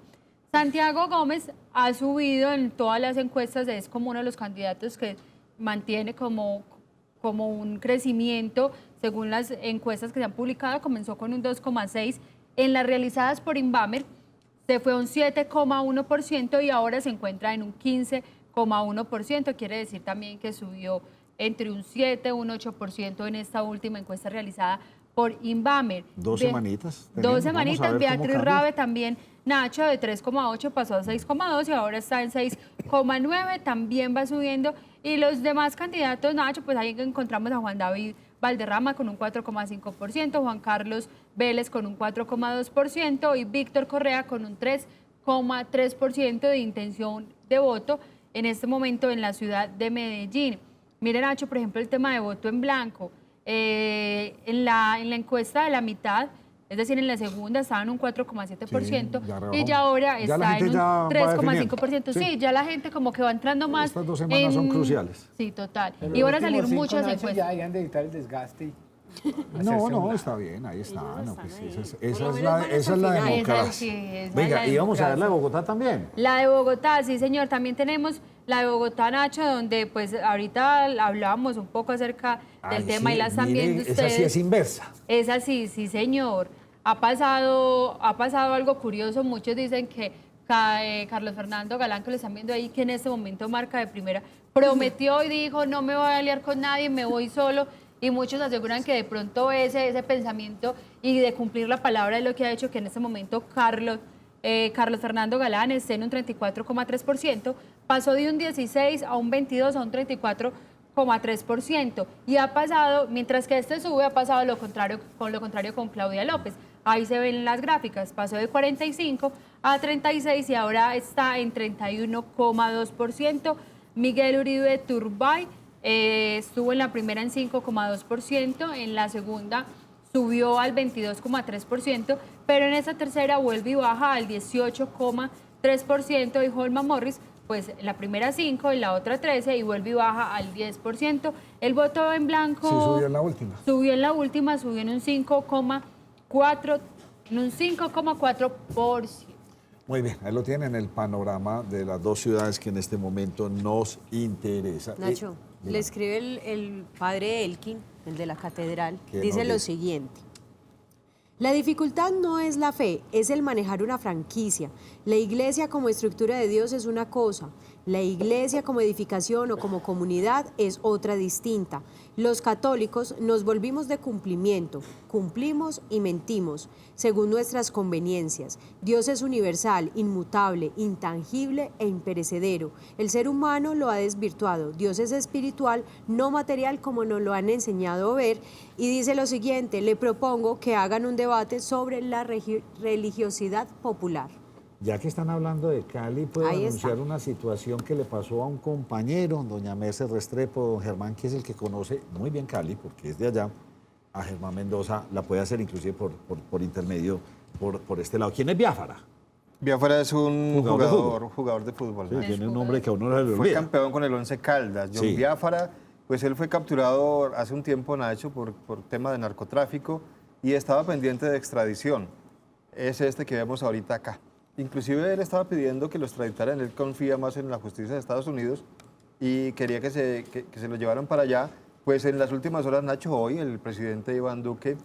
Santiago Gómez ha subido en todas las encuestas, es como uno de los candidatos que mantiene como un crecimiento, según las encuestas que se han publicado, comenzó con un 2,6, en las realizadas por Inbamer se fue a un 7,1% y ahora se encuentra en un 15,1%, quiere decir también que subió entre un 7 y un 8% en esta última encuesta realizada por Invamer. 2 semanitas. Dos Vamos a semanitas, ver cómo Beatriz cambia. Rabe también, Nacho de 3,8 pasó a 6,2 y ahora está en 6,9, también va subiendo. Y los demás candidatos, Nacho, pues ahí encontramos a Juan David Valderrama con un 4,5%, Juan Carlos Vélez con un 4,2% y Víctor Correa con un 3,3% de intención de voto en este momento en la ciudad de Medellín. Miren, Nacho, por ejemplo, el tema de voto en blanco. En la encuesta de la mitad, es decir, en la segunda estaba en un 4,7% Sí, ya rebajó. y ya ahora Ya la está gente en un ya va 3,5%. definiendo. Sí, ya la gente como que va entrando más. Estas 2 semanas son cruciales. Sí, total. Pero Y van a los salir últimos 5, muchas Nacho, encuestas. Ya deberían de evitar el desgaste. No, está bien, ahí está. No, pues esa Por es lo la, menos van esa es la hasta el final. democracia. Esa sí, esa es Venga, la y vamos a ver la de democracia. Bogotá también. La de Bogotá, sí señor, también tenemos la de Bogotá, Nacho, donde pues ahorita hablábamos un poco acerca del Ay, tema sí, y la están mire, viendo ustedes. esa sí es inversa. Es así, sí señor. Ha pasado algo curioso, muchos dicen que Carlos Fernando Galán, que lo están viendo ahí, que en este momento marca de primera, prometió y dijo, no me voy a aliar con nadie, me voy solo. Y muchos aseguran que de pronto ese pensamiento y de cumplir la palabra es lo que ha hecho que en este momento Carlos Fernando Galán esté en un 34,3%, pasó de un 16 a un 22 a un 34,3%. Y ha pasado, mientras que este sube, ha pasado lo contrario con Claudia López. Ahí se ven las gráficas, pasó de 45 a 36 y ahora está en 31,2%. Miguel Uribe Turbay estuvo en la primera en 5,2%, en la segunda subió al 22,3%, pero en esta tercera vuelve y baja al 18,3% y Holman Morris, pues en la primera 5, en la otra 13 y vuelve y baja al 10%. El voto en blanco Sí, subió en la última. subió en la última, subió en un 5,4%. Muy bien, ahí lo tienen, el panorama de las 2 ciudades que en este momento nos interesa. Nacho, le escribe el padre Elkin, el de la catedral, ¿Qué dice nos lo dice? siguiente. La dificultad no es la fe, es el manejar una franquicia. La iglesia como estructura de Dios es una cosa, la iglesia como edificación o como comunidad es otra distinta. Los católicos nos volvimos de cumplimiento, cumplimos y mentimos, según nuestras conveniencias. Dios es universal, inmutable, intangible e imperecedero. El ser humano lo ha desvirtuado. Dios es espiritual, no material como nos lo han enseñado a ver. Y dice lo siguiente, le propongo que hagan un debate sobre la religiosidad popular. Ya que están hablando de Cali, puedo Ahí anunciar está. una situación que le pasó a un compañero, doña Merce Restrepo, don Germán, que es el que conoce muy bien Cali, porque es de allá, a Germán Mendoza, la puede hacer inclusive por intermedio, por este lado. ¿Quién es Biafara? Biafara es un Jugador jugador de fútbol. Sí, ¿no? tiene un nombre que a uno no se le Fue olvida. campeón con el Once Caldas. John Sí. Biafara, pues él fue capturado hace un tiempo, Nacho, por tema de narcotráfico y estaba pendiente de extradición. Es este que vemos ahorita acá. Inclusive él estaba pidiendo que lo extraditaran, él confía más en la justicia de Estados Unidos y quería que se lo llevaran para allá. Pues en las últimas horas, Nacho, hoy el presidente Iván Duque,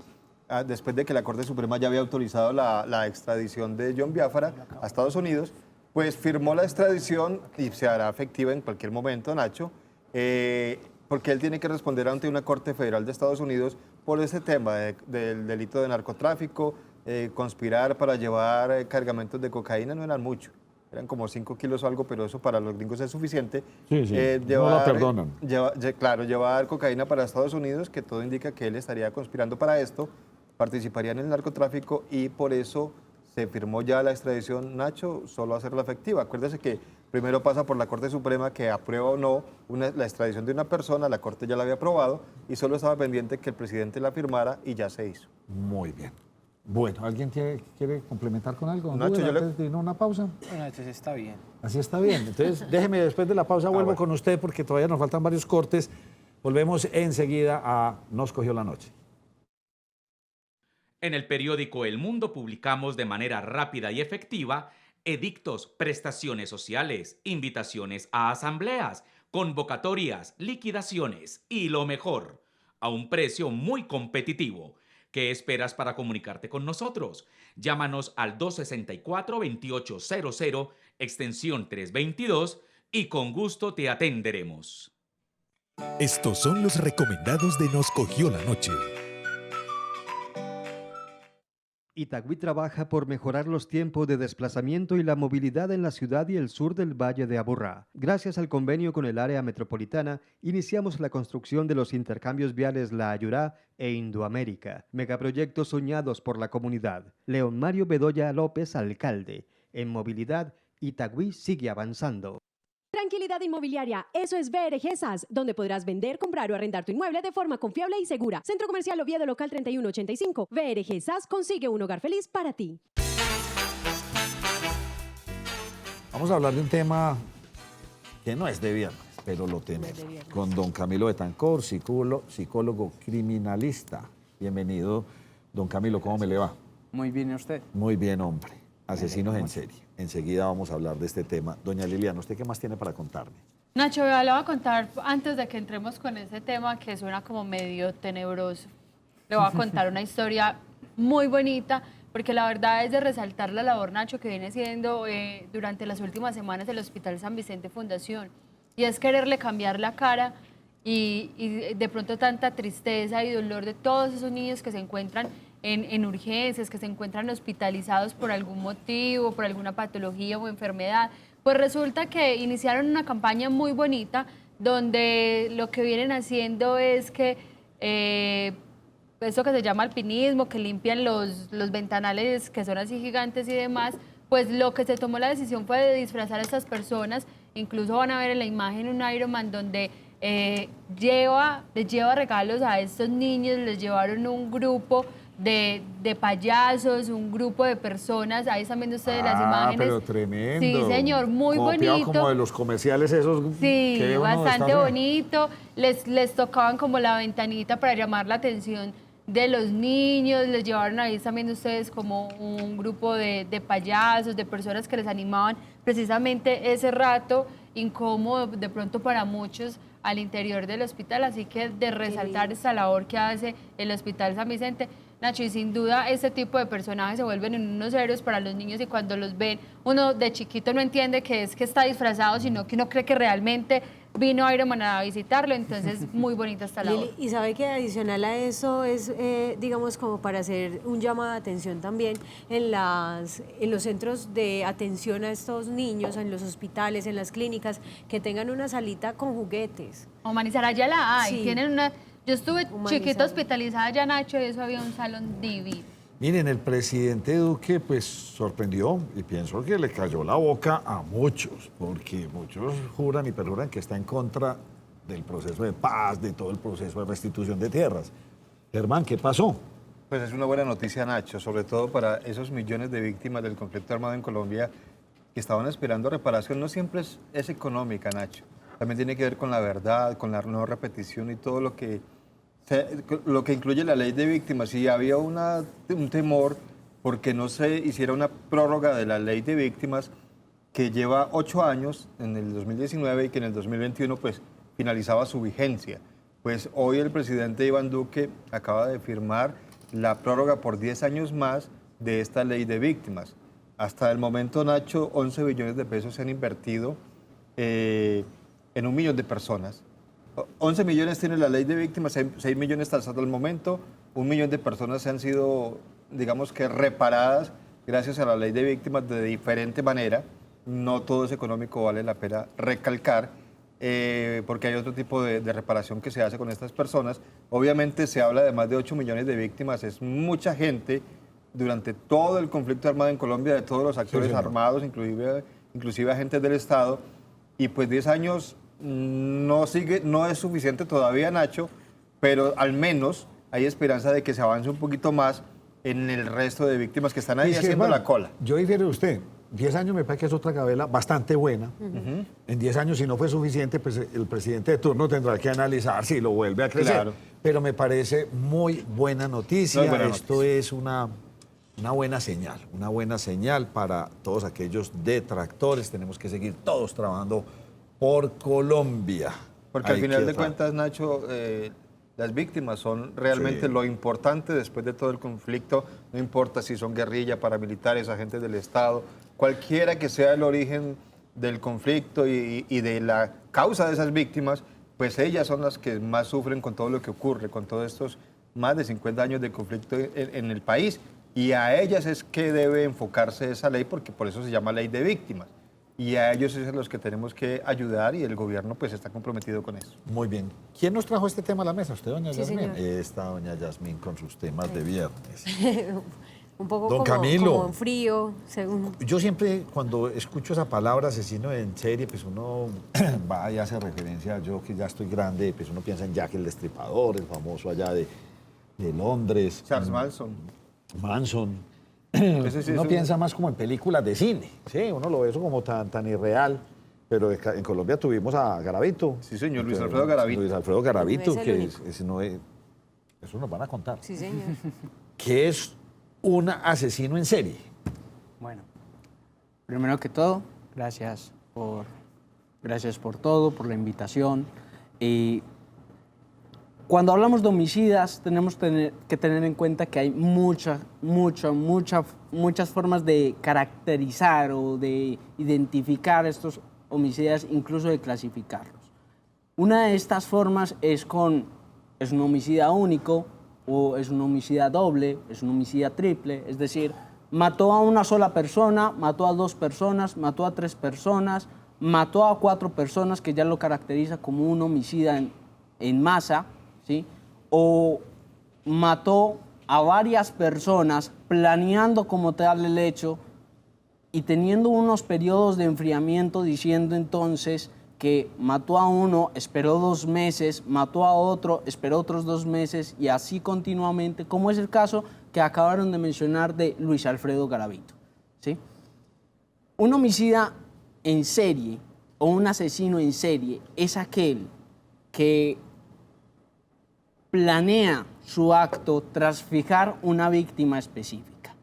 después de que la Corte Suprema ya había autorizado la extradición de John Biafara a Estados Unidos, pues firmó la extradición y se hará efectiva en cualquier momento, Nacho, porque él tiene que responder ante una Corte Federal de Estados Unidos por ese tema del delito de narcotráfico, conspirar para llevar cargamentos de cocaína, no eran mucho, eran como 5 kilos o algo, pero eso para los gringos es suficiente. Sí, sí, no la perdonan. Claro, llevar cocaína para Estados Unidos, que todo indica que él estaría conspirando para esto, participaría en el narcotráfico y por eso se firmó ya la extradición, Nacho, solo hacerla efectiva. Acuérdese que primero pasa por la Corte Suprema que aprueba o no la extradición de una persona, la Corte ya la había aprobado y solo estaba pendiente que el presidente la firmara y ya se hizo. Muy bien. Bueno, ¿alguien quiere complementar con algo? Nacho, Rubén, yo le- antes de irnos a una pausa. Bueno, entonces está bien. Así está bien. Entonces, déjeme después de la pausa vuelvo bueno. con usted porque todavía nos faltan varios cortes. Volvemos enseguida a Nos cogió la noche. En el periódico El Mundo publicamos de manera rápida y efectiva edictos, prestaciones sociales, invitaciones a asambleas, convocatorias, liquidaciones y lo mejor, a un precio muy competitivo. ¿Qué esperas para comunicarte con nosotros? Llámanos al 264-2800, extensión 322 y con gusto te atenderemos. Estos son los recomendados de Nos cogió la noche. Itagüí trabaja por mejorar los tiempos de desplazamiento y la movilidad en la ciudad y el sur del Valle de Aburrá. Gracias al convenio con el área metropolitana, iniciamos la construcción de los intercambios viales La Ayurá e Indoamérica, megaproyectos soñados por la comunidad. León Mario Bedoya López, alcalde. En movilidad, Itagüí sigue avanzando. Tranquilidad inmobiliaria, eso es BRG SAS, donde podrás vender, comprar o arrendar tu inmueble de forma confiable y segura. Centro Comercial Oviedo Local 3185. BRG SAS consigue un hogar feliz para ti. Vamos a hablar de un tema que no es de viernes, pero lo tenemos. Con don Camilo Betancor, psicólogo criminalista. Bienvenido, don Camilo, ¿cómo me le va? Muy bien, ¿y usted? Muy bien, hombre. Asesinos en serie. Enseguida vamos a hablar de este tema. Doña Liliana, ¿usted qué más tiene para contarme? Nacho, le voy a contar, antes de que entremos con ese tema que suena como medio tenebroso, le voy a contar una historia muy bonita, porque la verdad es de resaltar la labor, Nacho, que viene siendo durante las últimas semanas el Hospital San Vicente Fundación. Y es quererle cambiar la cara y de pronto tanta tristeza y dolor de todos esos niños que se encuentran en urgencias, que se encuentran hospitalizados por algún motivo, por alguna patología o enfermedad. Pues resulta que iniciaron una campaña muy bonita donde lo que vienen haciendo es que eso que se llama alpinismo, que limpian los ventanales que son así gigantes y demás, pues lo que se tomó la decisión fue de disfrazar a estas personas. Incluso van a ver en la imagen un Ironman donde les lleva regalos a estos niños, les llevaron un grupo de payasos, un grupo de personas, ahí están viendo ustedes las imágenes. Pero tremendo. Sí, señor, muy Copiado bonito. como de los comerciales esos. Sí, que uno bastante está- bonito. Les tocaban como la ventanita para llamar la atención de los niños, les llevaron ahí también ustedes como un grupo de payasos, de personas que les animaban precisamente ese rato incómodo de pronto para muchos al interior del hospital, así que de resaltar esta labor que hace el Hospital San Vicente. Nacho, y sin duda este tipo de personajes se vuelven en unos héroes para los niños y cuando los ven, uno de chiquito no entiende que es que está disfrazado, sino que uno cree que realmente vino Iron Man a visitarlo, entonces muy bonita esta labor. Lili, y sabe que adicional a eso es, digamos, como para hacer un llamado de atención también en los centros de atención a estos niños, en los hospitales, en las clínicas, que tengan una salita con juguetes. Humanizar, allá la hay, Sí. tienen una... Yo estuve Humanizar. chiquita hospitalizada allá, Nacho, y eso había un salón divino. Miren, el presidente Duque pues sorprendió y pienso que le cayó la boca a muchos, porque muchos juran y perjuran que está en contra del proceso de paz, de todo el proceso de restitución de tierras. Germán, ¿qué pasó? Pues es una buena noticia, Nacho, sobre todo para esos millones de víctimas del conflicto armado en Colombia que estaban esperando reparación. No siempre es económica, Nacho. También tiene que ver con la verdad, con la no repetición y todo lo que incluye la ley de víctimas. Y había un temor porque no se hiciera una prórroga de la ley de víctimas que lleva 8 años en el 2019 y que en el 2021 pues finalizaba su vigencia. Pues hoy el presidente Iván Duque acaba de firmar la prórroga por 10 años más de esta ley de víctimas. Hasta el momento, Nacho, 11 billones de pesos se han invertido en 1 millón de personas. 11 millones tiene la ley de víctimas, 6 millones hasta el momento, 1 millón de personas han sido, digamos que, reparadas gracias a la ley de víctimas de diferente manera. No todo es económico, vale la pena recalcar, porque hay otro tipo de reparación que se hace con estas personas. Obviamente se habla de más de 8 millones de víctimas, es mucha gente durante todo el conflicto armado en Colombia, de todos los actores armados, inclusive agentes del Estado, y pues 10 años no es suficiente todavía, Nacho, pero al menos hay esperanza de que se avance un poquito más en el resto de víctimas que están ahí haciendo Germán, la cola. Yo difiero de usted. 10 años me parece que es otra gabela bastante buena. En 10 años, si no fue suficiente, pues el presidente de turno tendrá que analizar si lo vuelve a crecer. Claro. Pero me parece muy buena noticia. Muy buena Esto noticia. es una buena señal para todos aquellos detractores. Tenemos que seguir todos trabajando por Colombia. Porque al Hay final que de cuentas, Nacho, las víctimas son realmente Sí. lo importante después de todo el conflicto. No importa si son guerrilla, paramilitares, agentes del Estado, cualquiera que sea el origen del conflicto y de la causa de esas víctimas, pues ellas son las que más sufren con todo lo que ocurre, con todos estos más de 50 años de conflicto en el país. Y a ellas es que debe enfocarse esa ley, porque por eso se llama ley de víctimas. Y a ellos es a los que tenemos que ayudar y el gobierno pues está comprometido con eso. Muy bien. ¿Quién nos trajo este tema a la mesa? ¿Usted, doña Sí, Yasmín? señor. Esta doña Yasmín con sus temas de viernes. Un poco Don como, Camilo. como en frío, según... Yo siempre cuando escucho esa palabra asesino en serie, pues uno va y hace referencia, yo que ya estoy grande, pues uno piensa en Jack el Destripador, el famoso allá de Londres. Charles Manson. Manson. Ese sí Uno es un- piensa más como en películas de cine, ¿sí? Uno lo ve eso como tan irreal. Pero en Colombia tuvimos a Garavito. Sí, señor, Luis Alfredo Garavito. Luis Alfredo Garavito, No es el que único. eso nos van a contar. Sí, señor. Que es un asesino en serie. Bueno, primero que todo, gracias por todo, por la invitación. Y cuando hablamos de homicidas, tenemos que tener en cuenta que hay muchas formas de caracterizar o de identificar estos homicidas, incluso de clasificarlos. Una de estas formas es un homicida único, o es un homicida doble, es un homicida triple, es decir, mató a una sola persona, mató a 2 personas, mató a 3 personas, mató a 4 personas, que ya lo caracteriza como un homicida en masa, ¿sí? O mató a varias personas planeando como tal el hecho y teniendo unos periodos de enfriamiento, diciendo entonces que mató a uno, esperó 2 meses, mató a otro, esperó otros 2 meses y así continuamente, como es el caso que acabaron de mencionar de Luis Alfredo Garavito, ¿sí? Un homicida en serie o un asesino en serie es aquel que planea su acto tras fijar una víctima específica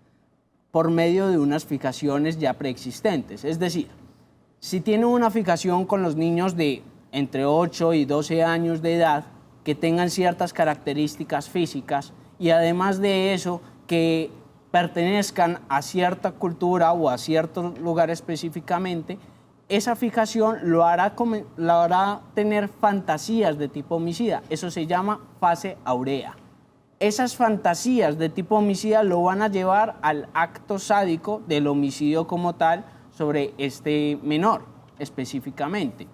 por medio de unas fijaciones ya preexistentes. Es decir, si tiene una fijación con los niños de entre 8 y 12 años de edad, que tengan ciertas características físicas y además de eso, que pertenezcan a cierta cultura o a cierto lugar específicamente, esa fijación lo hará tener fantasías de tipo homicida. Eso se llama fase aurea. Esas fantasías de tipo homicida lo van a llevar al acto sádico del homicidio como tal sobre este menor específicamente.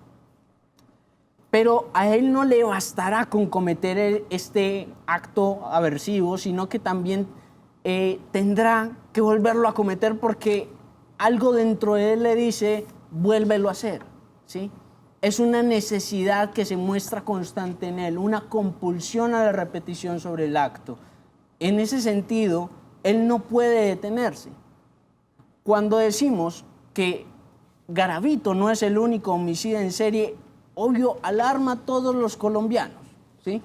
Pero a él no le bastará con cometer este acto aversivo, sino que también tendrá que volverlo a cometer porque algo dentro de él le dice, vuélvelo a hacer, ¿sí? Es una necesidad que se muestra constante en él, una compulsión a la repetición sobre el acto. En ese sentido, él no puede detenerse. Cuando decimos que Garavito no es el único homicida en serie, obvio, alarma a todos los colombianos, ¿sí?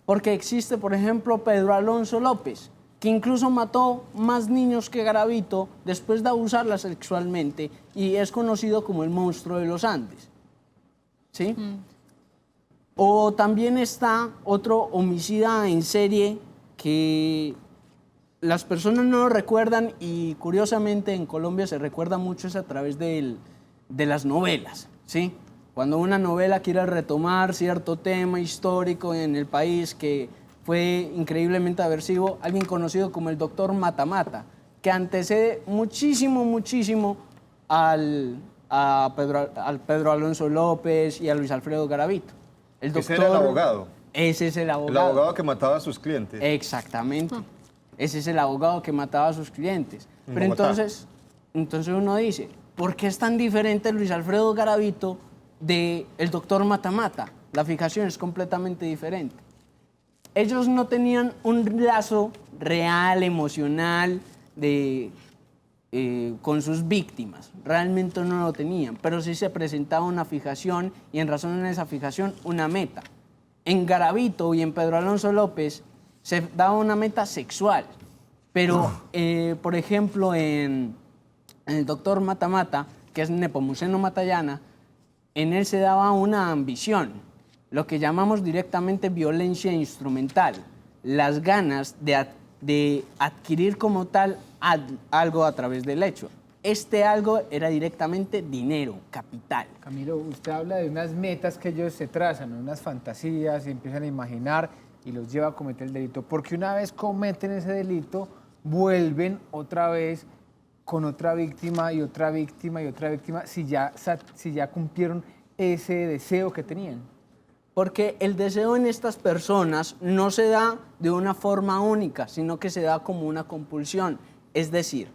Porque existe, por ejemplo, Pedro Alonso López, que incluso mató más niños que Garavito después de abusarla sexualmente y es conocido como el monstruo de los Andes, ¿sí? O también está otro homicida en serie que las personas no lo recuerdan y curiosamente en Colombia se recuerda mucho es a través de las novelas, ¿sí? Cuando una novela quiere retomar cierto tema histórico en el país que fue increíblemente aversivo, alguien conocido como el doctor Matamata, que antecede muchísimo al Pedro Alonso López y a Luis Alfredo Garavito. Ese era el abogado. Ese es el El abogado. abogado que mataba a sus clientes. Exactamente. Ese es el abogado que mataba a sus clientes. En Pero Bogotá. entonces uno dice, ¿por qué es tan diferente Luis Alfredo Garavito del doctor Matamata? La fijación es completamente diferente. Ellos no tenían un lazo real, emocional, con sus víctimas. Realmente no lo tenían, pero sí se presentaba una fijación y en razón de esa fijación una meta. En Garavito y en Pedro Alonso López se daba una meta sexual, pero por ejemplo en el doctor Matamata, que es Nepomuceno Matallana, en él se daba una ambición, lo que llamamos directamente violencia instrumental, las ganas de adquirir como tal algo a través del hecho. Este algo era directamente dinero, capital. Camilo, usted habla de unas metas que ellos se trazan, unas fantasías y empiezan a imaginar y los lleva a cometer el delito. Porque una vez cometen ese delito, vuelven otra vez con otra víctima y otra víctima y otra víctima si ya cumplieron ese deseo que tenían? Porque el deseo en estas personas no se da de una forma única, sino que se da como una compulsión. Es decir,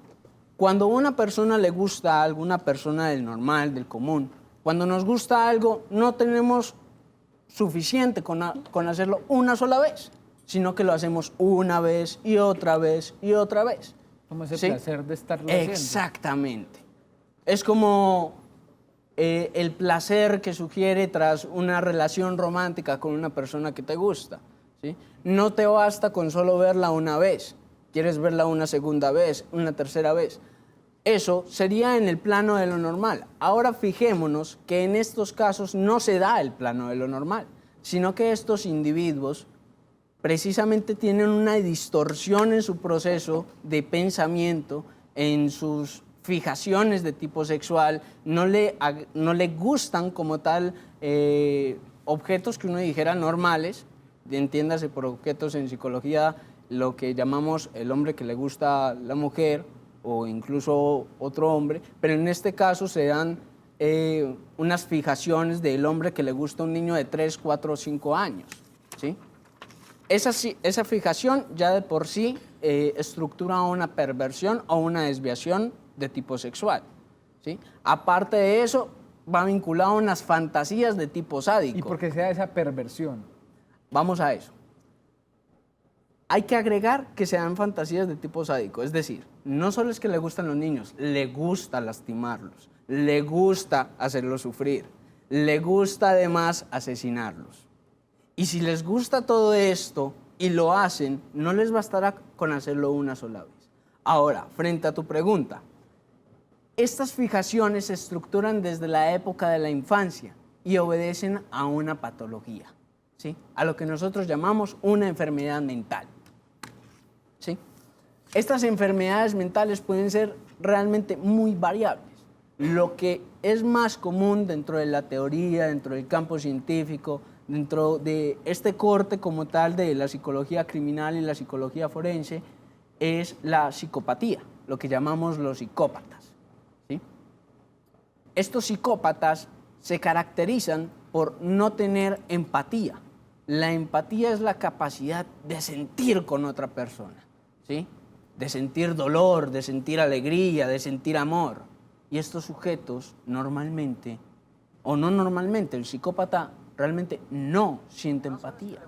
cuando a una persona le gusta algo, una persona del normal, del común, cuando nos gusta algo, no tenemos suficiente con hacerlo una sola vez, sino que lo hacemos una vez y otra vez y otra vez. Como ese ¿Sí? placer de estarlo haciendo. Exactamente. Es como el placer que sugiere tras una relación romántica con una persona que te gusta, ¿sí? No te basta con solo verla una vez, quieres verla una segunda vez, una tercera vez. Eso sería en el plano de lo normal. Ahora fijémonos que en estos casos no se da el plano de lo normal, sino que estos individuos precisamente tienen una distorsión en su proceso de pensamiento, en sus fijaciones de tipo sexual, no le gustan como tal objetos que uno dijera normales, entiéndase por objetos en psicología lo que llamamos el hombre que le gusta a la mujer o incluso otro hombre, pero en este caso se dan unas fijaciones del hombre que le gusta a un niño de 3, 4 o 5 años, ¿sí? Esa fijación ya de por sí estructura una perversión o una desviación de tipo sexual, ¿sí? Aparte de eso, va vinculado a unas fantasías de tipo sádico. ¿Y por qué se da esa perversión? Vamos a eso. Hay que agregar que se dan fantasías de tipo sádico, es decir, no solo es que le gustan los niños, le gusta lastimarlos, le gusta hacerlos sufrir, le gusta además asesinarlos. Y si les gusta todo esto y lo hacen, no les bastará con hacerlo una sola vez. Ahora, frente a tu pregunta, estas fijaciones se estructuran desde la época de la infancia y obedecen a una patología, ¿sí? A lo que nosotros llamamos una enfermedad mental, ¿sí? Estas enfermedades mentales pueden ser realmente muy variables. Lo que es más común dentro de la teoría, dentro del campo científico, dentro de este corte como tal de la psicología criminal y la psicología forense, es la psicopatía, lo que llamamos los psicópatas, ¿sí? Estos psicópatas se caracterizan por no tener empatía. La empatía es la capacidad de sentir con otra persona, ¿sí? De sentir dolor, de sentir alegría, de sentir amor. Y estos sujetos normalmente, o no normalmente, el psicópata realmente no siente empatía,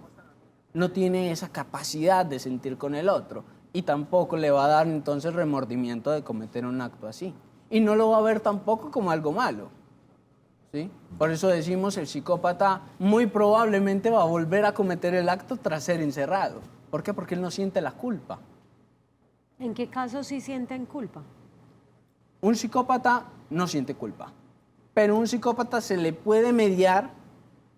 no tiene esa capacidad de sentir con el otro y tampoco le va a dar entonces remordimiento de cometer un acto así. Y no lo va a ver tampoco como algo malo, ¿sí? Por eso decimos el psicópata muy probablemente va a volver a cometer el acto tras ser encerrado. ¿Por qué? Porque él no siente la culpa. ¿En qué casos sí sienten culpa? Un psicópata no siente culpa, pero un psicópata se le puede mediar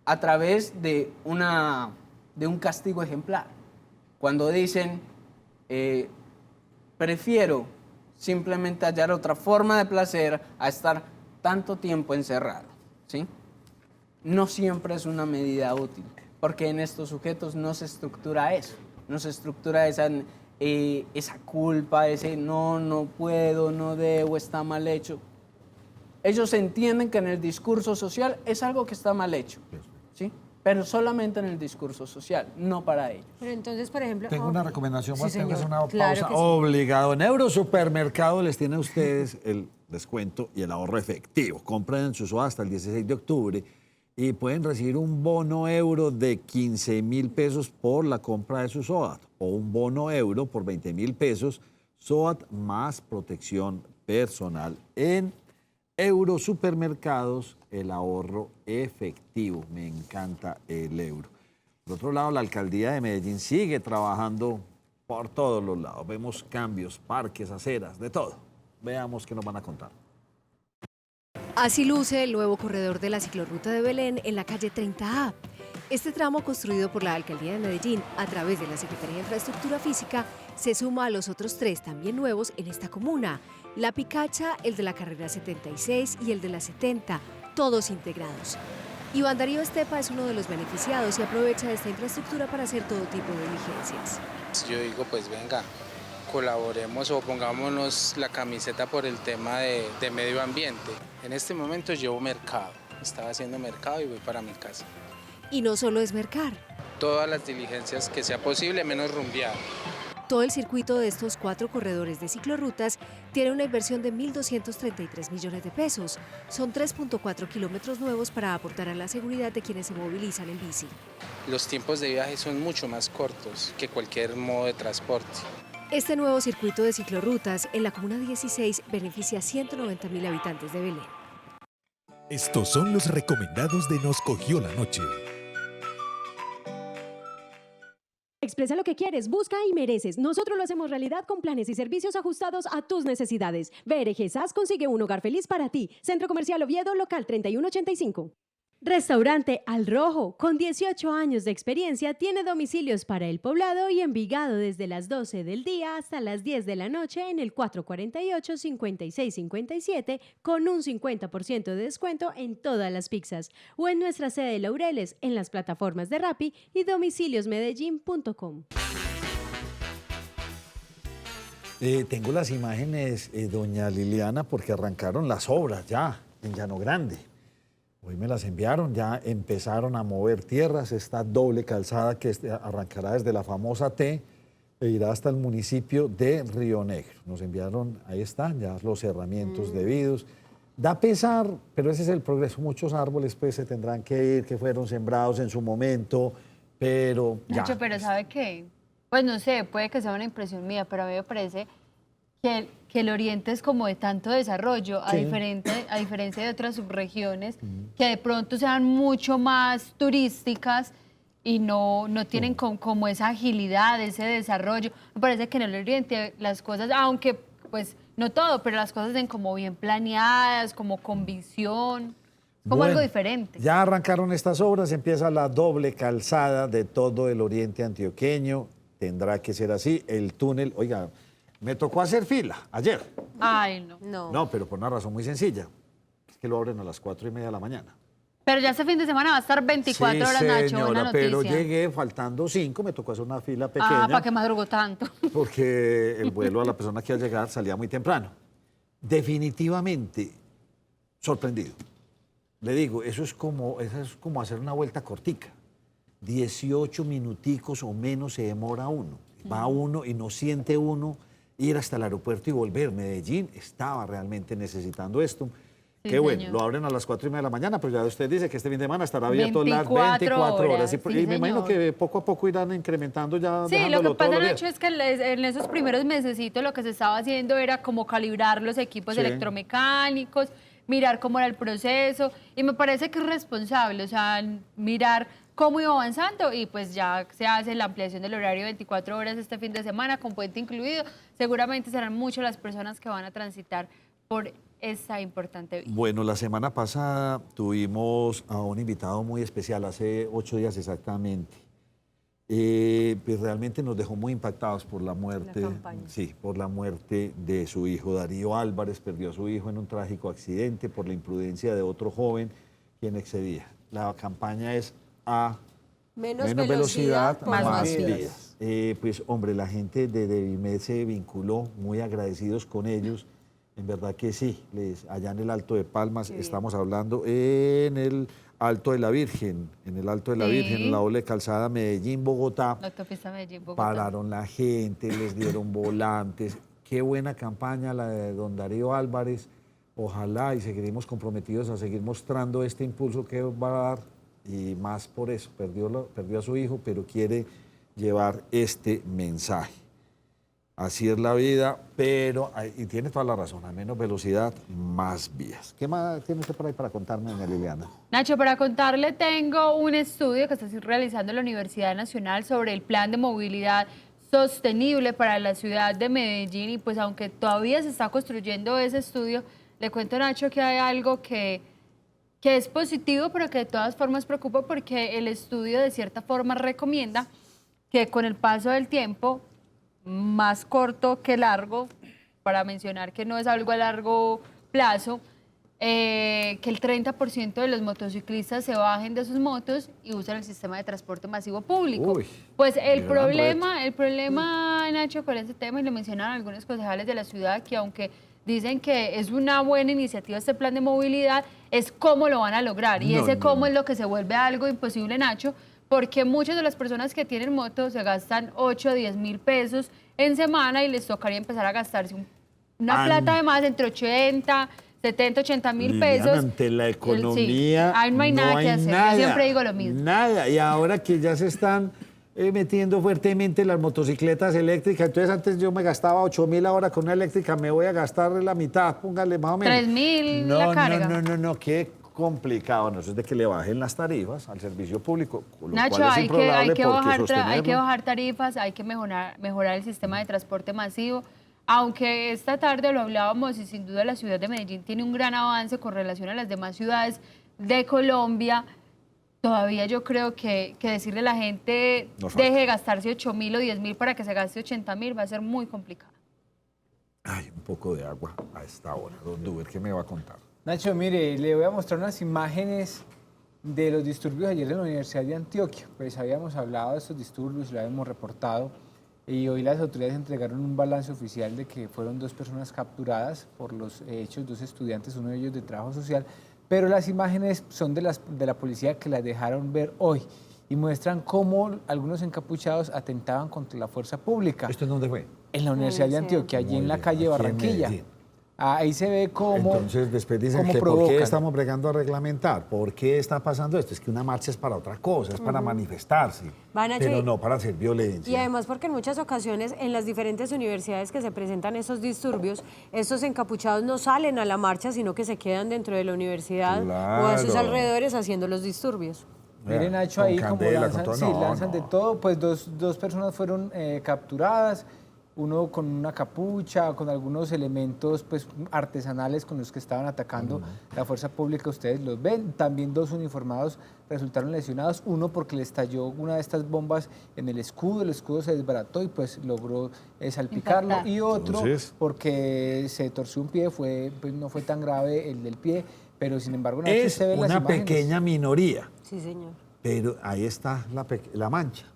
a través de un castigo ejemplar. Cuando dicen, prefiero simplemente hallar otra forma de placer a estar tanto tiempo encerrado, ¿sí? No siempre es una medida útil, porque en estos sujetos no se estructura eso, no se estructura esa culpa, ese no puedo, no debo, está mal hecho. Ellos entienden que en el discurso social es algo que está mal hecho, ¿sí? Pero solamente en el discurso social, no para ellos. Pero entonces, por ejemplo... Tengo una recomendación, sí, más tengo señor. una pausa Claro que sí. obligado. En Eurosupermercado les tiene a ustedes el descuento y el ahorro efectivo. Compren sus sodas hasta el 16 de octubre y pueden recibir un bono euro de 15.000 pesos por la compra de su SOAT o un bono euro por 20.000 pesos, SOAT más protección personal. En Eurosupermercados, el ahorro efectivo. Me encanta el euro. Por otro lado, la alcaldía de Medellín sigue trabajando por todos los lados. Vemos cambios, parques, aceras, de todo. Veamos qué nos van a contar. Así luce el nuevo corredor de la ciclorruta de Belén en la calle 30A. Este tramo, construido por la Alcaldía de Medellín a través de la Secretaría de Infraestructura Física, se suma a los otros 3 también nuevos en esta comuna. La Picacha, el de la carrera 76 y el de la 70, todos integrados. Iván Darío Estepa es uno de los beneficiados y aprovecha esta infraestructura para hacer todo tipo de diligencias. Yo digo, pues venga, colaboremos o pongámonos la camiseta por el tema de medio ambiente. En este momento llevo mercado, estaba haciendo mercado y voy para mi casa. Y no solo es mercar. Todas las diligencias que sea posible, menos rumbear. Todo el circuito de estos 4 corredores de ciclorrutas tiene una inversión de 1.233 millones de pesos. Son 3.4 kilómetros nuevos para aportar a la seguridad de quienes se movilizan en bici. Los tiempos de viaje son mucho más cortos que cualquier modo de transporte. Este nuevo circuito de ciclorrutas en la Comuna 16 beneficia a 190.000 habitantes de Belén. Estos son los recomendados de Nos Cogió la Noche. Expresa lo que quieres, busca y mereces. Nosotros lo hacemos realidad con planes y servicios ajustados a tus necesidades. BRG SAS consigue un hogar feliz para ti. Centro Comercial Oviedo, local 3185. Restaurante Al Rojo, con 18 años de experiencia, tiene domicilios para El Poblado y Envigado desde las 12 del día hasta las 10 de la noche en el 448-5657 con un 50% de descuento en todas las pizzas o en nuestra sede de Laureles en las plataformas de Rappi y domiciliosmedellín.com. Tengo las imágenes, doña Liliana, porque arrancaron las obras ya en Llano Grande. Hoy me las enviaron, ya empezaron a mover tierras, esta doble calzada que arrancará desde la famosa T e irá hasta el municipio de Río Negro. Nos enviaron, ahí están ya los cerramientos debidos. Da pesar, pero ese es el progreso. Muchos árboles pues se tendrán que ir, que fueron sembrados en su momento, pero ya. Nacho, pero ¿sabe qué? Pues no sé, puede que sea una impresión mía, pero a mí me parece que el Oriente es como de tanto desarrollo, a diferencia de otras subregiones, que de pronto sean mucho más turísticas y no tienen como esa agilidad, ese desarrollo. Me parece que en el Oriente las cosas, aunque pues no todo, pero las cosas están como bien planeadas, como con visión, como algo diferente. Ya arrancaron estas obras, empieza la doble calzada de todo el Oriente antioqueño, tendrá que ser así, el túnel, oiga, me tocó hacer fila ayer. Ay, no. No, pero por una razón muy sencilla. Es que lo abren a las 4:30 de la mañana. Pero ya este fin de semana va a estar 24 horas, Nacho, señora, buena noticia. pero llegué faltando 5, me tocó hacer una fila pequeña. ¿para qué madrugó tanto? Porque el vuelo a la persona que iba a llegar salía muy temprano. Definitivamente sorprendido. Le digo, eso es como hacer una vuelta cortica. 18 minuticos o menos se demora uno. Va uno y no siente uno ir hasta el aeropuerto y volver. Medellín estaba realmente necesitando esto. Sí, Qué bueno, señor. lo abren a las 4:30 de la mañana, pero ya usted dice que este fin de semana estará abierto las 24 horas. sí, Y me imagino señor. que poco a poco irán incrementando ya. Sí, lo dejándolo que pasa, todos los Nacho, días. es que en esos primeros mesecitos lo que se estaba haciendo era como calibrar los equipos Sí. electromecánicos, mirar cómo era el proceso, y me parece que es responsable, o sea, mirar cómo iba avanzando y pues ya se hace la ampliación del horario 24 horas este fin de semana, con puente incluido. Seguramente serán muchas las personas que van a transitar por esta importante vía. Bueno, la semana pasada tuvimos a un invitado muy especial, hace 8 días exactamente. Pues realmente nos dejó muy impactados por la muerte, por la muerte de su hijo. Darío Álvarez perdió a su hijo en un trágico accidente por la imprudencia de otro joven quien excedía. La campaña es a Menos velocidad, más vidas. vidas. Pues hombre, la gente de Devimed se vinculó, muy agradecidos con ellos. En verdad que sí, allá en el Alto de Palmas estamos hablando en el Alto de la Virgen, en la doble calzada Medellín-Bogotá. La autopista Medellín-Bogotá. Pararon la gente, les dieron volantes. Qué buena campaña la de don Darío Álvarez. Ojalá y seguiremos comprometidos a seguir mostrando este impulso que va a dar, y más por eso, perdió a su hijo, pero quiere llevar este mensaje. Así es la vida, pero, y tiene toda la razón, a menos velocidad, más vías. ¿Qué más tiene usted por ahí para contarme, doña Liliana? Nacho, para contarle, tengo un estudio que está realizando la Universidad Nacional sobre el plan de movilidad sostenible para la ciudad de Medellín, y pues aunque todavía se está construyendo ese estudio, le cuento, Nacho, que hay algo que es positivo, pero que de todas formas preocupa, porque el estudio de cierta forma recomienda que con el paso del tiempo, más corto que largo, para mencionar que no es algo a largo plazo, que el 30% de los motociclistas se bajen de sus motos y usen el sistema de transporte masivo público. Uy, Pues el gran problema, Nacho, con ese tema, y lo mencionaron algunos concejales de la ciudad, que aunque dicen que es una buena iniciativa este plan de movilidad, es cómo lo van a lograr. Y ese cómo es lo que se vuelve algo imposible, Nacho, porque muchas de las personas que tienen motos se gastan 8 o 10 mil pesos en semana y les tocaría empezar a gastarse una plata de más entre 80, 70, 80 mil pesos. Ante la economía ahí no hay nada que hacer. Yo siempre digo lo mismo. Nada. Y ahora que ya se están metiendo fuertemente las motocicletas eléctricas, entonces antes yo me gastaba 8.000, ahora con una eléctrica me voy a gastar la mitad, póngale más o menos. 3.000 la carga. No, qué complicado. No, eso es de que le bajen las tarifas al servicio público. Nacho, cual es hay que improbable bajar tarifas, hay que mejorar el sistema de transporte masivo. Aunque esta tarde lo hablábamos y sin duda la ciudad de Medellín tiene un gran avance con relación a las demás ciudades de Colombia, todavía yo creo que decirle a la gente deje de gastarse 8.000 o 10.000 para que se gaste 80.000 va a ser muy complicado. Ay, un poco de agua a esta hora. Don Duber, ¿qué me va a contar? Nacho, mire, le voy a mostrar unas imágenes de los disturbios ayer en la Universidad de Antioquia. Pues habíamos hablado de estos disturbios, lo habíamos reportado. Y hoy las autoridades entregaron un balance oficial de que fueron 2 personas capturadas por los hechos, 2 estudiantes, uno de ellos de trabajo social, pero las imágenes son de la policía que las dejaron ver hoy y muestran cómo algunos encapuchados atentaban contra la fuerza pública. ¿Esto en dónde fue? En la Universidad de Antioquia, allí en la calle Barranquilla. Ahí se ve cómo. Entonces, después dicen que ¿por qué estamos bregando a reglamentar? ¿Por qué está pasando esto? Es que una marcha es para otra cosa, es para manifestarse, pero no para hacer violencia. Y además porque en muchas ocasiones en las diferentes universidades que se presentan esos disturbios, estos encapuchados no salen a la marcha, sino que se quedan dentro de la universidad o a sus alrededores haciendo los disturbios. Miren, Nacho, ahí como lanzan de todo, pues dos personas fueron capturadas. Uno con una capucha, con algunos elementos pues, artesanales con los que estaban atacando la fuerza pública, ustedes los ven. También 2 uniformados resultaron lesionados, uno porque le estalló una de estas bombas en el escudo se desbarató y pues logró salpicarlo, y otro porque se torció un pie, pues, no fue tan grave el del pie, pero sin embargo es una pequeña minoría. Sí, señor. Pero ahí está la mancha.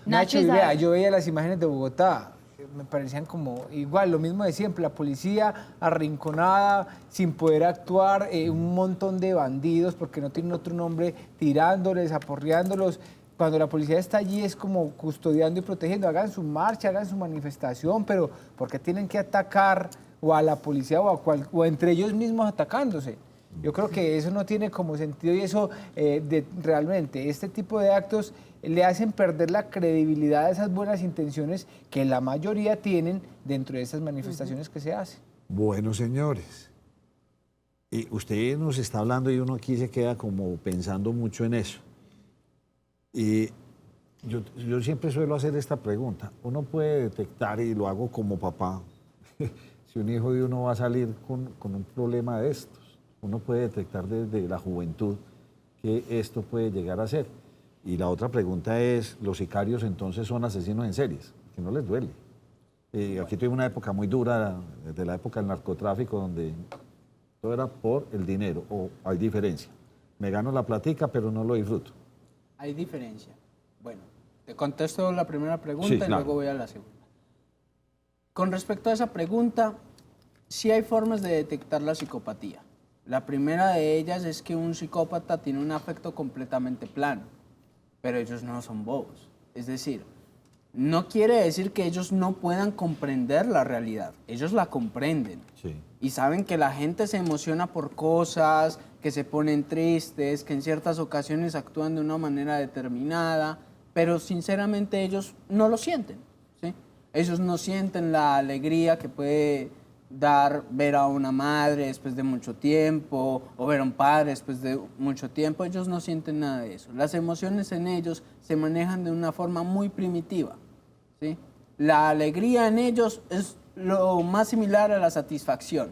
Nacho, yo veía las imágenes de Bogotá, me parecían como igual, lo mismo de siempre, la policía arrinconada, sin poder actuar, un montón de bandidos, porque no tienen otro nombre, tirándoles, aporreándolos. Cuando la policía está allí es como custodiando y protegiendo, hagan su marcha, hagan su manifestación, pero ¿por qué tienen que atacar o a la policía o entre ellos mismos atacándose? Yo creo que eso no tiene como sentido y eso realmente, este tipo de actos le hacen perder la credibilidad de esas buenas intenciones que la mayoría tienen dentro de esas manifestaciones que se hacen. Bueno, señores, usted nos está hablando y uno aquí se queda como pensando mucho en eso. Y yo siempre suelo hacer esta pregunta. Uno puede detectar, y lo hago como papá, si un hijo de uno va a salir con un problema de estos. Uno puede detectar desde la juventud que esto puede llegar a ser. Y la otra pregunta es, ¿los sicarios entonces son asesinos en series? Que no les duele. Aquí tuve una época muy dura, desde la época del narcotráfico, donde todo era por el dinero, o hay diferencia. Me gano la platica, pero no lo disfruto. Hay diferencia. Bueno, te contesto la primera pregunta sí, y luego voy a la segunda. Con respecto a esa pregunta, sí hay formas de detectar la psicopatía. La primera de ellas es que un psicópata tiene un afecto completamente plano, pero ellos no son bobos. Es decir, no quiere decir que ellos no puedan comprender la realidad. Ellos la comprenden. Sí. Y saben que la gente se emociona por cosas, que se ponen tristes, que en ciertas ocasiones actúan de una manera determinada, pero sinceramente ellos no lo sienten, ¿sí? Ellos no sienten la alegría que puede dar ver a una madre después de mucho tiempo o ver a un padre después de mucho tiempo. Ellos no sienten nada de eso. Las emociones en ellos se manejan de una forma muy primitiva, ¿sí? La alegría en ellos es lo más similar a la satisfacción.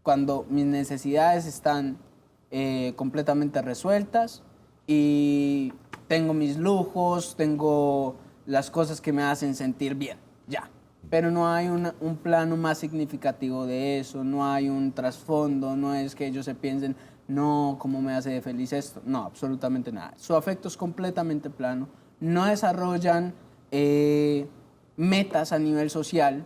Cuando mis necesidades están completamente resueltas y tengo mis lujos, tengo las cosas que me hacen sentir bien, ya. pero no hay un plano más significativo de eso, no hay un trasfondo, no es que ellos se piensen, no, ¿cómo me hace feliz esto? No, absolutamente nada. Su afecto es completamente plano, no desarrollan metas a nivel social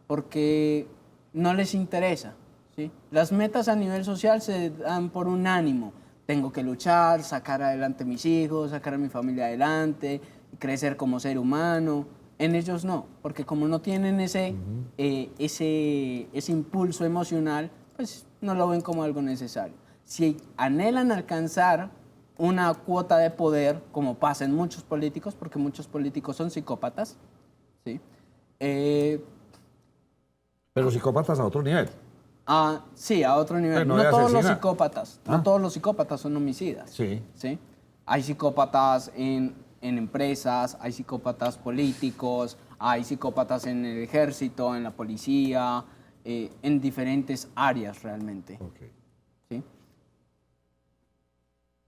porque no les interesa, ¿sí? Las metas a nivel social se dan por un ánimo. Tengo que luchar, sacar adelante a mis hijos, sacar a mi familia adelante, crecer como ser humano. En ellos no, porque como no tienen ese impulso emocional, pues no lo ven como algo necesario. Si anhelan alcanzar una cuota de poder, como pasa en muchos políticos, porque muchos políticos son psicópatas, ¿sí? Pero psicópatas a otro nivel. Sí, a otro nivel. Pero No de todos los asesinar. psicópatas, no todos los psicópatas son homicidas. Sí. ¿Sí? Hay psicópatas en empresas, hay psicópatas políticos, hay psicópatas en el ejército, en la policía, en diferentes áreas realmente. ¿Sí?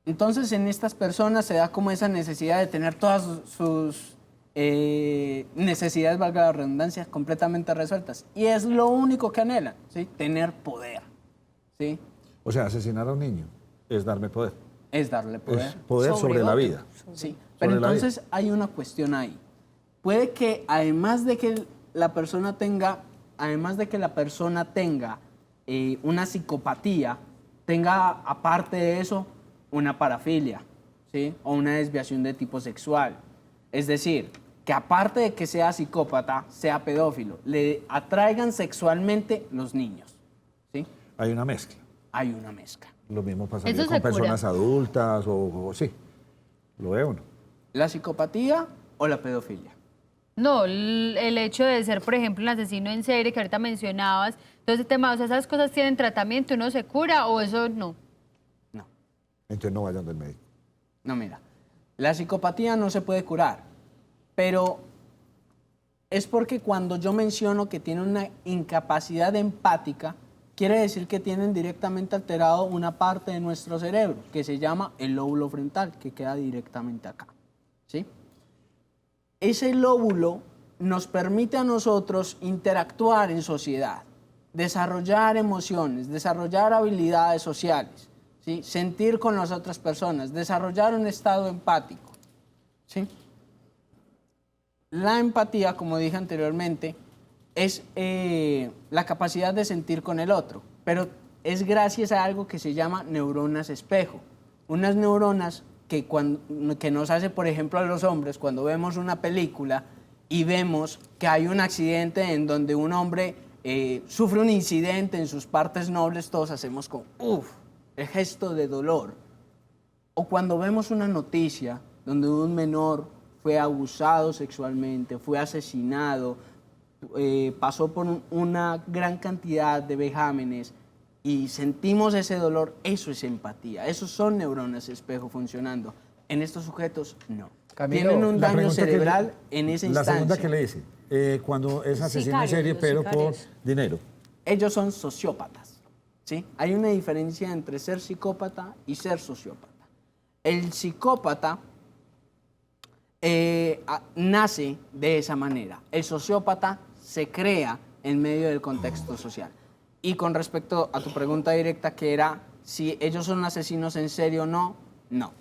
Entonces en estas personas se da como esa necesidad de tener todas sus necesidades, valga la redundancia, completamente resueltas. Y es lo único que anhelan, ¿sí? Tener poder. ¿Sí? O sea, asesinar a un niño es darme poder. Es darle poder. Es poder sobre la otro. vida. Sí, pero Sobre la entonces hay una cuestión ahí. Puede que además de que la persona tenga, una psicopatía, tenga aparte de eso una parafilia, ¿sí? O una desviación de tipo sexual. Es decir, que aparte de que sea psicópata, sea pedófilo, le atraigan sexualmente los niños, ¿sí? Hay una mezcla. Hay una mezcla. Lo mismo Eso pasaría se con cura. personas adultas o sí. Lo ve uno. ¿La psicopatía o la pedofilia? No, el hecho de ser, por ejemplo, un asesino en serie que ahorita mencionabas, todo ese tema, o sea, esas cosas tienen tratamiento, ¿uno se cura o eso no? Entonces no vayan del médico. No, mira, la psicopatía no se puede curar, pero es porque cuando yo menciono que tiene una incapacidad empática, quiere decir que tienen directamente alterado una parte de nuestro cerebro, que se llama el lóbulo frontal, que queda directamente acá, ¿sí? Ese lóbulo nos permite a nosotros interactuar en sociedad, desarrollar emociones, desarrollar habilidades sociales, ¿sí? Sentir con las otras personas, desarrollar un estado empático, ¿sí? La empatía, como dije anteriormente, es la capacidad de sentir con el otro, pero es gracias a algo que se llama neuronas espejo. Unas neuronas que nos hace, por ejemplo, a los hombres, cuando vemos una película y vemos que hay un accidente en donde un hombre sufre un incidente en sus partes nobles, todos hacemos como, el gesto de dolor. O cuando vemos una noticia donde un menor fue abusado sexualmente, fue asesinado, pasó por una gran cantidad de vejámenes y sentimos ese dolor, eso es empatía, esos son neuronas espejo funcionando. En estos sujetos, no. Camilo, tienen un La daño pregunta cerebral en esa La instancia. segunda que le hice, cuando es asesino en Sicarios, serie, los pero por sicarios. dinero. Ellos son sociópatas, ¿sí? Hay una diferencia entre ser psicópata y ser sociópata. El psicópata nace de esa manera. El sociópata se crea en medio del contexto social. Y con respecto a tu pregunta directa, que era si ellos son asesinos en serie o no, no.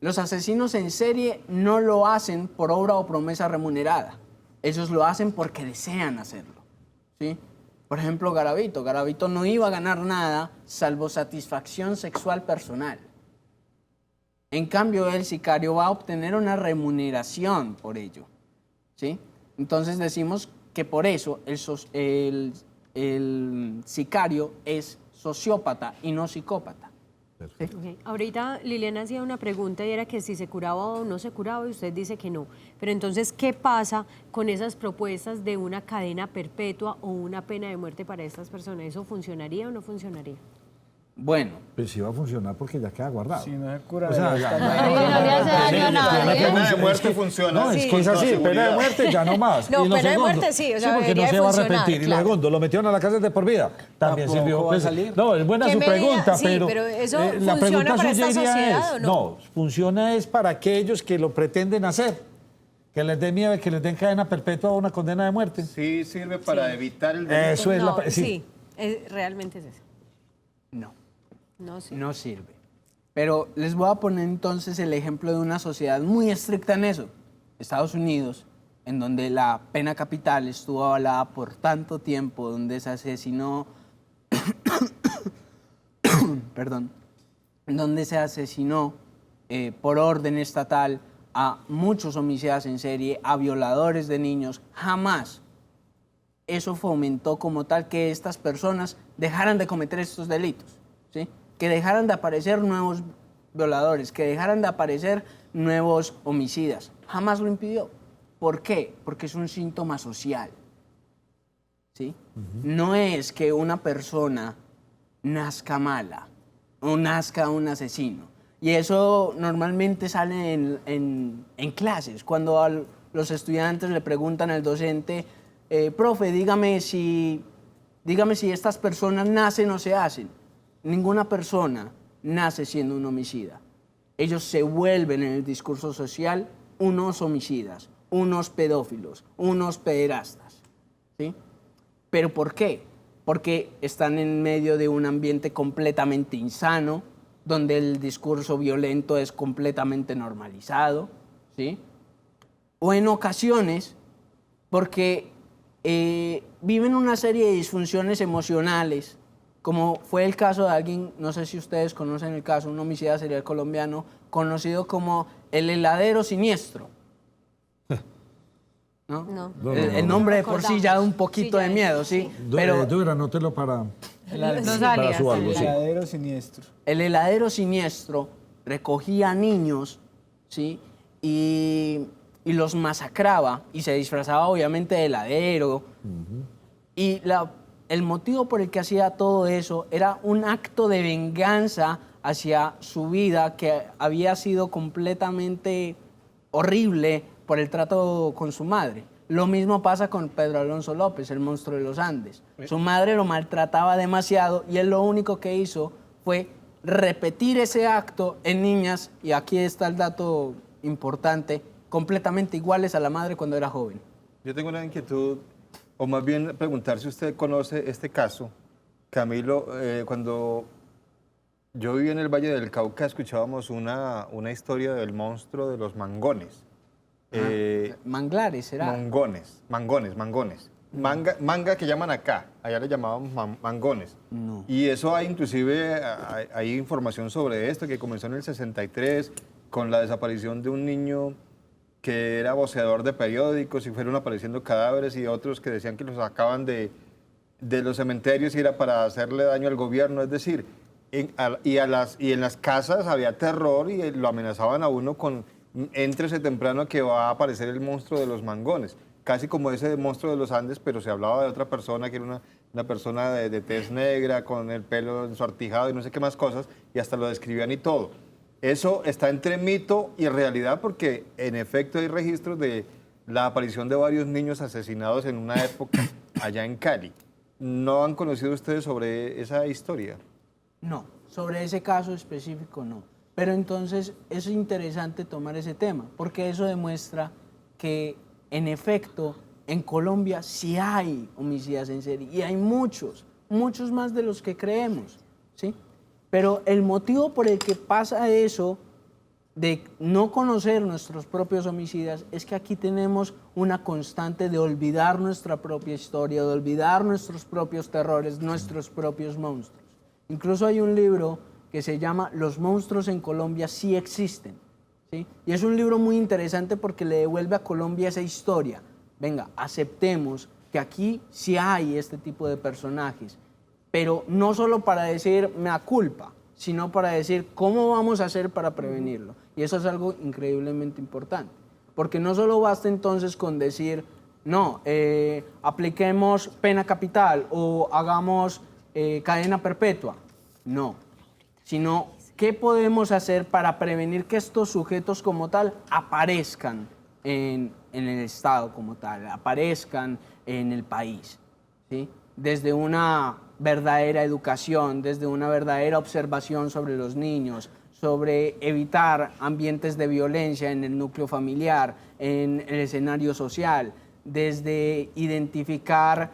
Los asesinos en serie no lo hacen por obra o promesa remunerada. Ellos lo hacen porque desean hacerlo, ¿sí? Por ejemplo, Garavito. Garavito no iba a ganar nada salvo satisfacción sexual personal. En cambio, el sicario va a obtener una remuneración por ello, ¿sí? Entonces decimos que por eso el sicario es sociópata y no psicópata. ¿sí? Ok. Ahorita Liliana hacía una pregunta y era que si se curaba o no se curaba y usted dice que no. Pero entonces, ¿qué pasa con esas propuestas de una cadena perpetua o una pena de muerte para estas personas? ¿Eso funcionaría o no funcionaría? Bueno. Pero sí va a funcionar porque ya queda guardado. Si no se cura, O sea, ya ya- está no, mal. no le hace daño a nadie. La pena de Es muerte que- funciona. No, es Sí. que es así, Con pena de seguridad. muerte ya no más. No, Y lo pena de segundo, muerte sí, o sea, porque no debería se va a funcionar, arrepentir. Y claro. lo segundo, lo metieron a la cárcel de por vida. También Tampoco sirvió. va a salir. No, es buena ¿Qué su medida? pregunta, Sí, pero, pero ¿eso la funciona pregunta para suya esta iría sociedad es, o no? funciona es para aquellos que lo pretenden hacer. Que les dé miedo, que les den cadena perpetua o una condena de muerte. Sí sirve para evitar el delito. Eso es No, la... sí, realmente es eso. No. No, sí. No sirve. Pero les voy a poner entonces el ejemplo de una sociedad muy estricta en eso. Estados Unidos, en donde la pena capital estuvo avalada por tanto tiempo, donde se asesinó, perdón, donde se asesinó por orden estatal a muchos homicidas en serie, a violadores de niños, jamás eso fomentó como tal que estas personas dejaran de cometer estos delitos, ¿sí? Que dejaran de aparecer nuevos violadores, que dejaran de aparecer nuevos homicidas. Jamás lo impidió. ¿Por qué? Porque es un síntoma social, ¿sí? No es que una persona nazca mala o nazca un asesino. Y eso normalmente sale en clases, cuando a los estudiantes le preguntan al docente, profe, dígame si estas personas nacen o se hacen. Ninguna persona nace siendo un homicida. Ellos se vuelven en el discurso social unos homicidas, unos pedófilos, unos pederastas, ¿sí? ¿Pero por qué? Porque están en medio de un ambiente completamente insano, donde el discurso violento es completamente normalizado, ¿sí? O en ocasiones, porque viven una serie de disfunciones emocionales, como fue el caso de alguien, no sé si ustedes conocen el caso, un homicida serial colombiano conocido como el heladero siniestro. ¿No? No. El nombre de por sí ya da un poquito de miedo, ¿sí? Pero Dura, anótelo para... Para su algo, sí. El heladero siniestro. El heladero siniestro recogía niños, ¿sí? Y los masacraba y se disfrazaba obviamente de heladero. Y el motivo por el que hacía todo eso era un acto de venganza hacia su vida que había sido completamente horrible por el trato con su madre. Lo mismo pasa con Pedro Alonso López, el monstruo de los Andes. Su madre lo maltrataba demasiado y él lo único que hizo fue repetir ese acto en niñas, y aquí está el dato importante, completamente iguales a la madre cuando era joven. Yo tengo una inquietud, o más bien preguntar si usted conoce este caso. Camilo, cuando yo vivía en el Valle del Cauca, escuchábamos una historia del monstruo de los mangones. Manglares, ¿será? Mangones. Manga que llaman acá, allá le llamábamos mangones. No. Y eso hay inclusive, hay información sobre esto, que comenzó en el 63, con la desaparición de un niño que era voceador de periódicos, y fueron apareciendo cadáveres, y otros que decían que los sacaban de los cementerios y era para hacerle daño al gobierno. Es decir, en las casas había terror y lo amenazaban a uno con: éntrese temprano que va a aparecer el monstruo de los mangones. Casi como ese monstruo de los Andes, pero se hablaba de otra persona, que era una persona de tez negra, con el pelo ensortijado y no sé qué más cosas, y hasta lo describían y todo. Eso está entre mito y realidad, porque en efecto hay registros de la aparición de varios niños asesinados en una época allá en Cali. ¿No han conocido ustedes sobre esa historia? No, sobre ese caso específico no. Pero entonces es interesante tomar ese tema, porque eso demuestra que, en efecto, en Colombia sí hay homicidas en serie, y hay muchos más de los que creemos, ¿sí? Pero el motivo por el que pasa eso, de no conocer nuestros propios homicidas, es que aquí tenemos una constante de olvidar nuestra propia historia, de olvidar nuestros propios terrores, nuestros propios monstruos. Incluso hay un libro que se llama Los monstruos en Colombia sí existen, ¿sí? Y es un libro muy interesante porque le devuelve a Colombia esa historia. Venga, aceptemos que aquí sí hay este tipo de personajes, pero no solo para decir mea culpa, sino para decir cómo vamos a hacer para prevenirlo. Y eso es algo increíblemente importante, porque no solo basta entonces con decir, no, apliquemos pena capital o hagamos cadena perpetua, no, sino qué podemos hacer para prevenir que estos sujetos como tal aparezcan en el Estado como tal, aparezcan en el país, ¿sí? Desde una verdadera educación, desde una verdadera observación sobre los niños, sobre evitar ambientes de violencia en el núcleo familiar, en el escenario social, desde identificar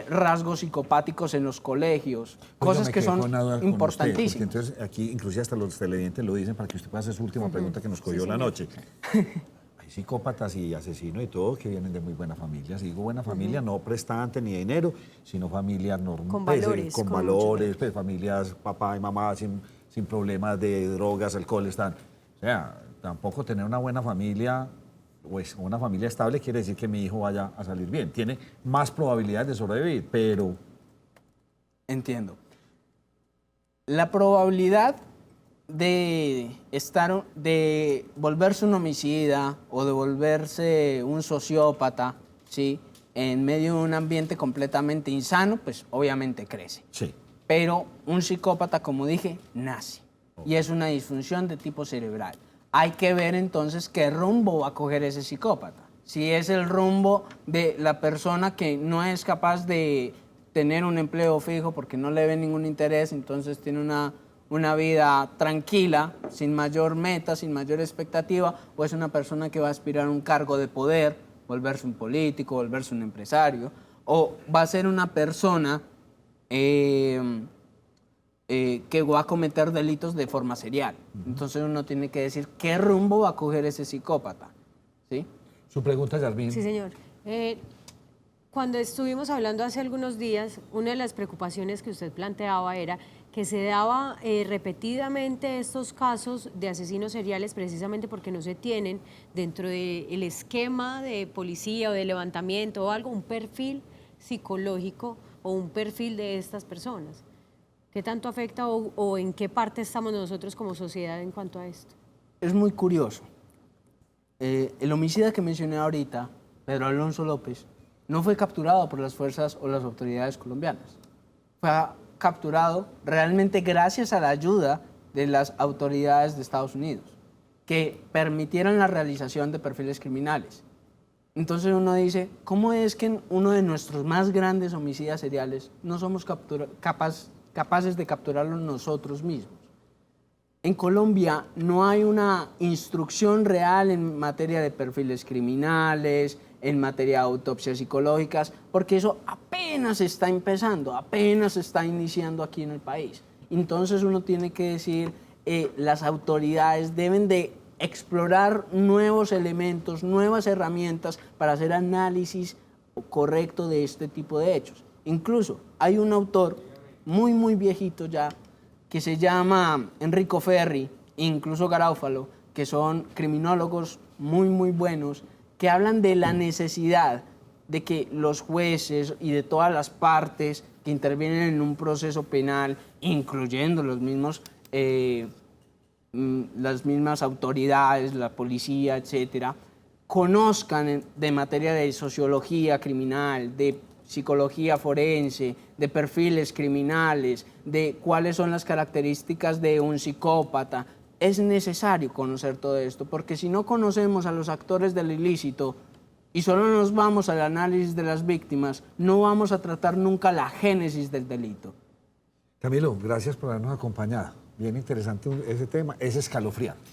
rasgos psicopáticos en los colegios, cosas que son importantísimas. Porque entonces aquí inclusive hasta los televidentes lo dicen para que usted pueda hacer su última pregunta que nos cogió la noche. Hay psicópatas y asesinos y todo que vienen de muy buenas familias. Y digo buena familia, no prestante ni de dinero, sino familias normales. Con valores. Con valores, pues, familias, papá y mamá sin problemas de drogas, alcohol, están. O sea, tampoco tener una buena familia, pues una familia estable quiere decir que mi hijo vaya a salir bien. Tiene más probabilidades de sobrevivir, pero... Entiendo. La probabilidad de volverse un homicida o de volverse un sociópata, ¿sí?, en medio de un ambiente completamente insano, pues obviamente crece. Sí. Pero un psicópata, como dije, nace. Y es una disfunción de tipo cerebral. Hay que ver entonces qué rumbo va a coger ese psicópata. Si es el rumbo de la persona que no es capaz de tener un empleo fijo porque no le ve ningún interés, entonces tiene una vida tranquila, sin mayor meta, sin mayor expectativa, o es una persona que va a aspirar a un cargo de poder, volverse un político, volverse un empresario, o va a ser una persona que va a cometer delitos de forma serial. Entonces uno tiene que decir qué rumbo va a coger ese psicópata, ¿sí? Su pregunta, Yasmín. Sí, señor. Cuando estuvimos hablando hace algunos días, una de las preocupaciones que usted planteaba era que se daba repetidamente estos casos de asesinos seriales precisamente porque no se tienen dentro del esquema de policía o de levantamiento o algo, un perfil psicológico o un perfil de estas personas. ¿Qué tanto afecta o en qué parte estamos nosotros como sociedad en cuanto a esto? Es muy curioso. El homicida que mencioné ahorita, Pedro Alonso López, no fue capturado por las fuerzas o las autoridades colombianas. Fue capturado realmente gracias a la ayuda de las autoridades de Estados Unidos, que permitieron la realización de perfiles criminales. Entonces uno dice, ¿cómo es que en uno de nuestros más grandes homicidas seriales no somos capaces de capturarlo nosotros mismos? En Colombia no hay una instrucción real en materia de perfiles criminales, en materia de autopsias psicológicas, porque eso apenas está empezando, apenas está iniciando aquí en el país. Entonces uno tiene que decir, las autoridades deben de explorar nuevos elementos, nuevas herramientas para hacer análisis correcto de este tipo de hechos. Incluso hay un autor muy viejito ya, que se llama Enrico Ferri, incluso Garáufalo, que son criminólogos muy buenos, que hablan de la necesidad de que los jueces y de todas las partes que intervienen en un proceso penal, incluyendo los mismos, las mismas autoridades, la policía, etcétera, conozcan de materia de sociología criminal, de psicología forense, de perfiles criminales, de cuáles son las características de un psicópata. Es necesario conocer todo esto, porque si no conocemos a los actores del ilícito y solo nos vamos al análisis de las víctimas, no vamos a tratar nunca la génesis del delito. Camilo, gracias por habernos acompañado. Bien interesante ese tema, es escalofriante.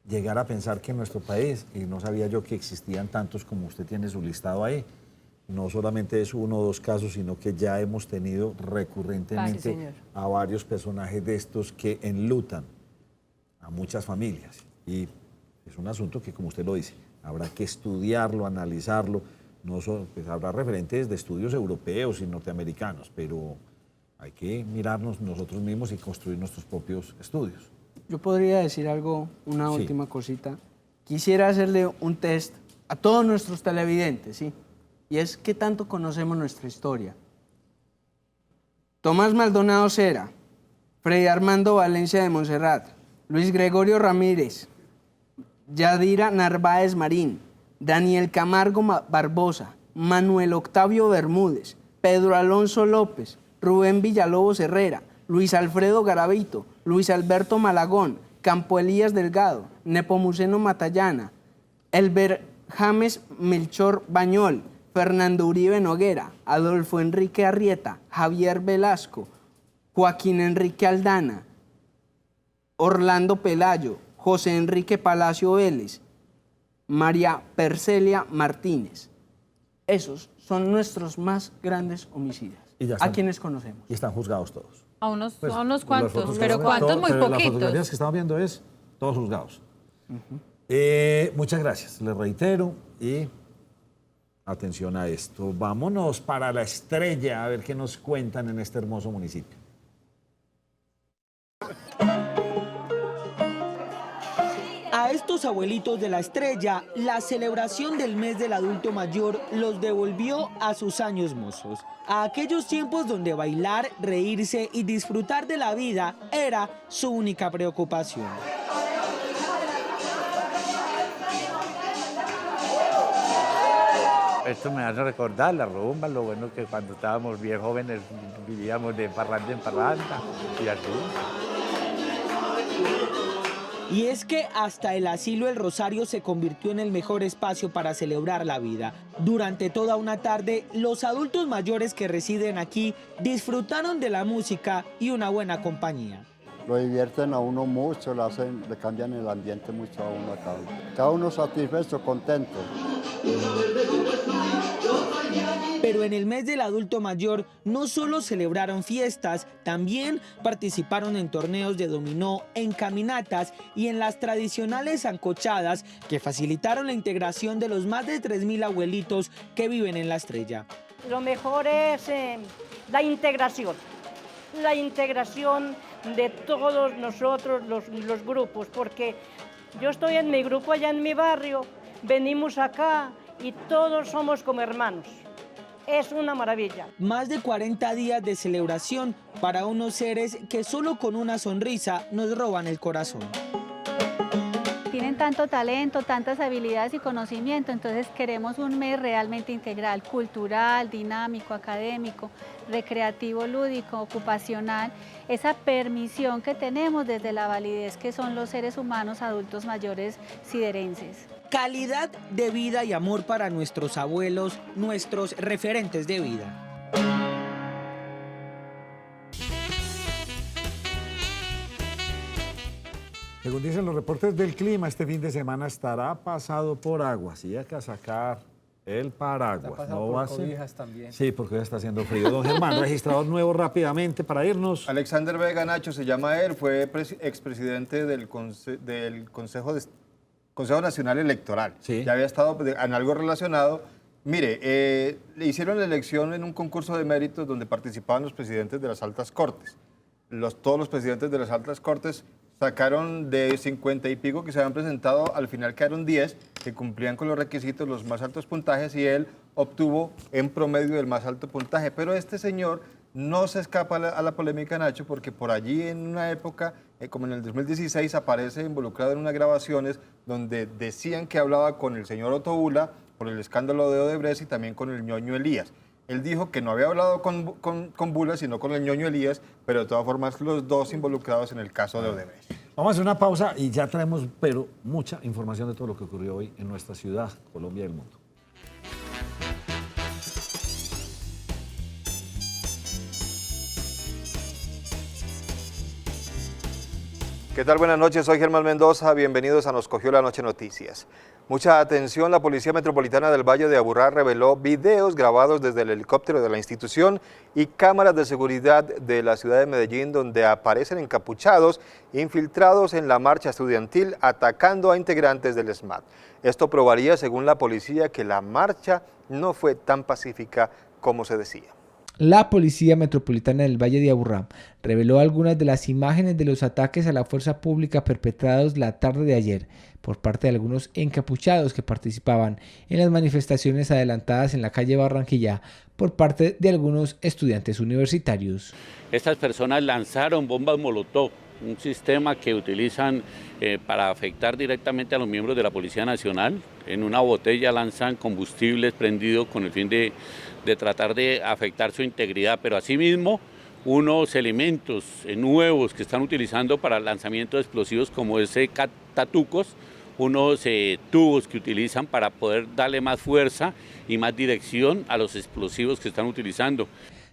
Llegar a pensar que en nuestro país, y no sabía yo que existían tantos como usted tiene su listado ahí, no solamente es uno o dos casos, sino que ya hemos tenido recurrentemente a varios personajes de estos que enlutan a muchas familias. Y es un asunto que, como usted lo dice, habrá que estudiarlo, analizarlo. No solo, pues habrá referentes de estudios europeos y norteamericanos, pero hay que mirarnos nosotros mismos y construir nuestros propios estudios. Yo podría decir algo, una última cosita. Quisiera hacerle un test a todos nuestros televidentes, ¿sí? Y es qué tanto conocemos nuestra historia. Tomás Maldonado Cera, Freddy Armando Valencia de Montserrat, Luis Gregorio Ramírez, Yadira Narváez Marín, Daniel Camargo Barbosa, Manuel Octavio Bermúdez, Pedro Alonso López, Rubén Villalobos Herrera, Luis Alfredo Garavito, Luis Alberto Malagón, Campo Elías Delgado, Nepomuceno Matallana, Elber James Melchor Bañol, Fernando Uribe Noguera, Adolfo Enrique Arrieta, Javier Velasco, Joaquín Enrique Aldana, Orlando Pelayo, José Enrique Palacio Vélez, María Percelia Martínez. Esos son nuestros más grandes homicidas. Y ya ¿A están. quienes conocemos? Y están juzgados todos. A unos, Pues, a unos las cuantos, fotos que pero estamos- cuantos muy pero Las poquitos. fotografías que estamos viendo es todos juzgados. Muchas gracias, les reitero, y atención a esto. Vámonos para La Estrella a ver qué nos cuentan en este hermoso municipio. A estos abuelitos de La Estrella, la celebración del mes del adulto mayor los devolvió a sus años mozos, a aquellos tiempos donde bailar, reírse y disfrutar de la vida era su única preocupación. Esto me hace recordar la rumba, lo bueno que cuando estábamos bien jóvenes vivíamos de parranda en parranda y así. Y es que hasta el asilo El Rosario se convirtió en el mejor espacio para celebrar la vida. Durante toda una tarde, los adultos mayores que residen aquí disfrutaron de la música y una buena compañía. Lo divierten a uno mucho, le cambian el ambiente mucho a uno acá. Cada uno satisfecho, contento. Pero en el mes del adulto mayor no solo celebraron fiestas, también participaron en torneos de dominó, en caminatas y en las tradicionales sancochadas que facilitaron la integración de los más de 3.000 abuelitos que viven en La Estrella. Lo mejor es la integración de todos nosotros los grupos, porque yo estoy en mi grupo allá en mi barrio, venimos acá y todos somos como hermanos. Es una maravilla. Más de 40 días de celebración para unos seres que solo con una sonrisa nos roban el corazón. Tienen tanto talento, tantas habilidades y conocimiento, entonces queremos un mes realmente integral, cultural, dinámico, académico, recreativo, lúdico, ocupacional, esa permisión que tenemos desde la validez que son los seres humanos adultos mayores siderenses. Calidad de vida y amor para nuestros abuelos, nuestros referentes de vida. Según dicen los reportes del clima, este fin de semana estará pasado por agua. Así hay que sacar el paraguas. Está pasado por cobijas también. Sí, porque hoy está haciendo frío. Don Germán, registrador nuevo rápidamente para irnos. Alexander Vega Nacho se llama él, fue expresidente del Consejo Nacional Electoral. Sí. Ya había estado en algo relacionado. Mire, le hicieron la elección en un concurso de méritos donde participaban los presidentes de las altas cortes. Todos los presidentes de las altas cortes sacaron de 50 y pico que se habían presentado, al final quedaron 10 que cumplían con los requisitos, los más altos puntajes, y él obtuvo en promedio el más alto puntaje. Pero este señor no se escapa a la polémica, Nacho, porque por allí en una época, como en el 2016, aparece involucrado en unas grabaciones donde decían que hablaba con el señor Otto Bula por el escándalo de Odebrecht y también con el ñoño Elías. Él dijo que no había hablado con Bula, sino con el ñoño Elías, pero de todas formas los dos involucrados en el caso de Odebrecht. Vamos a hacer una pausa y ya traemos, pero mucha información de todo lo que ocurrió hoy en nuestra ciudad, Colombia y el mundo. ¿Qué tal? Buenas noches, soy Germán Mendoza, bienvenidos a Nos Cogió la Noche Noticias. Mucha atención, la Policía Metropolitana del Valle de Aburrá reveló videos grabados desde el helicóptero de la institución y cámaras de seguridad de la ciudad de Medellín donde aparecen encapuchados infiltrados en la marcha estudiantil atacando a integrantes del SMAT. Esto probaría, según la policía, que la marcha no fue tan pacífica como se decía. La Policía Metropolitana del Valle de Aburrá reveló algunas de las imágenes de los ataques a la fuerza pública perpetrados la tarde de ayer por parte de algunos encapuchados que participaban en las manifestaciones adelantadas en la calle Barranquilla por parte de algunos estudiantes universitarios. Estas personas lanzaron bombas Molotov, un sistema que utilizan para afectar directamente a los miembros de la Policía Nacional. En una botella lanzan combustible prendido con el fin de tratar de afectar su integridad, pero asimismo unos elementos nuevos que están utilizando para el lanzamiento de explosivos como ese catatucos, unos tubos que utilizan para poder darle más fuerza y más dirección a los explosivos que están utilizando.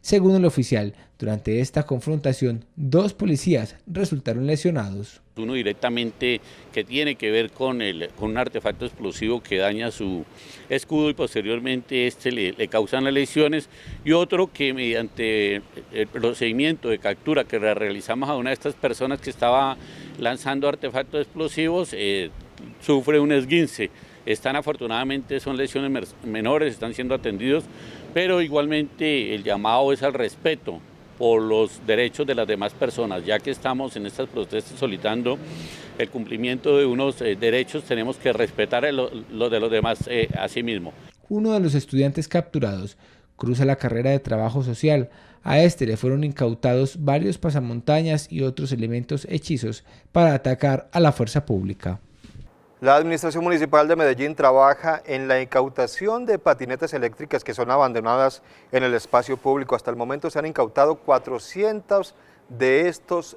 Según el oficial, durante esta confrontación, 2 policías resultaron lesionados. Uno directamente que tiene que ver con un artefacto explosivo que daña su escudo y posteriormente le causan las lesiones, y otro que mediante el procedimiento de captura que realizamos a una de estas personas que estaba lanzando artefactos explosivos sufre un esguince. Afortunadamente son lesiones menores, están siendo atendidos, pero igualmente el llamado es al respeto por los derechos de las demás personas. Ya que estamos en estas protestas solicitando el cumplimiento de unos derechos, tenemos que respetar lo de los demás a sí mismo. Uno de los estudiantes capturados cruza la carrera de trabajo social. A este le fueron incautados varios pasamontañas y otros elementos hechizos para atacar a la fuerza pública. La Administración Municipal de Medellín trabaja en la incautación de patinetas eléctricas que son abandonadas en el espacio público. Hasta el momento se han incautado 400 de estos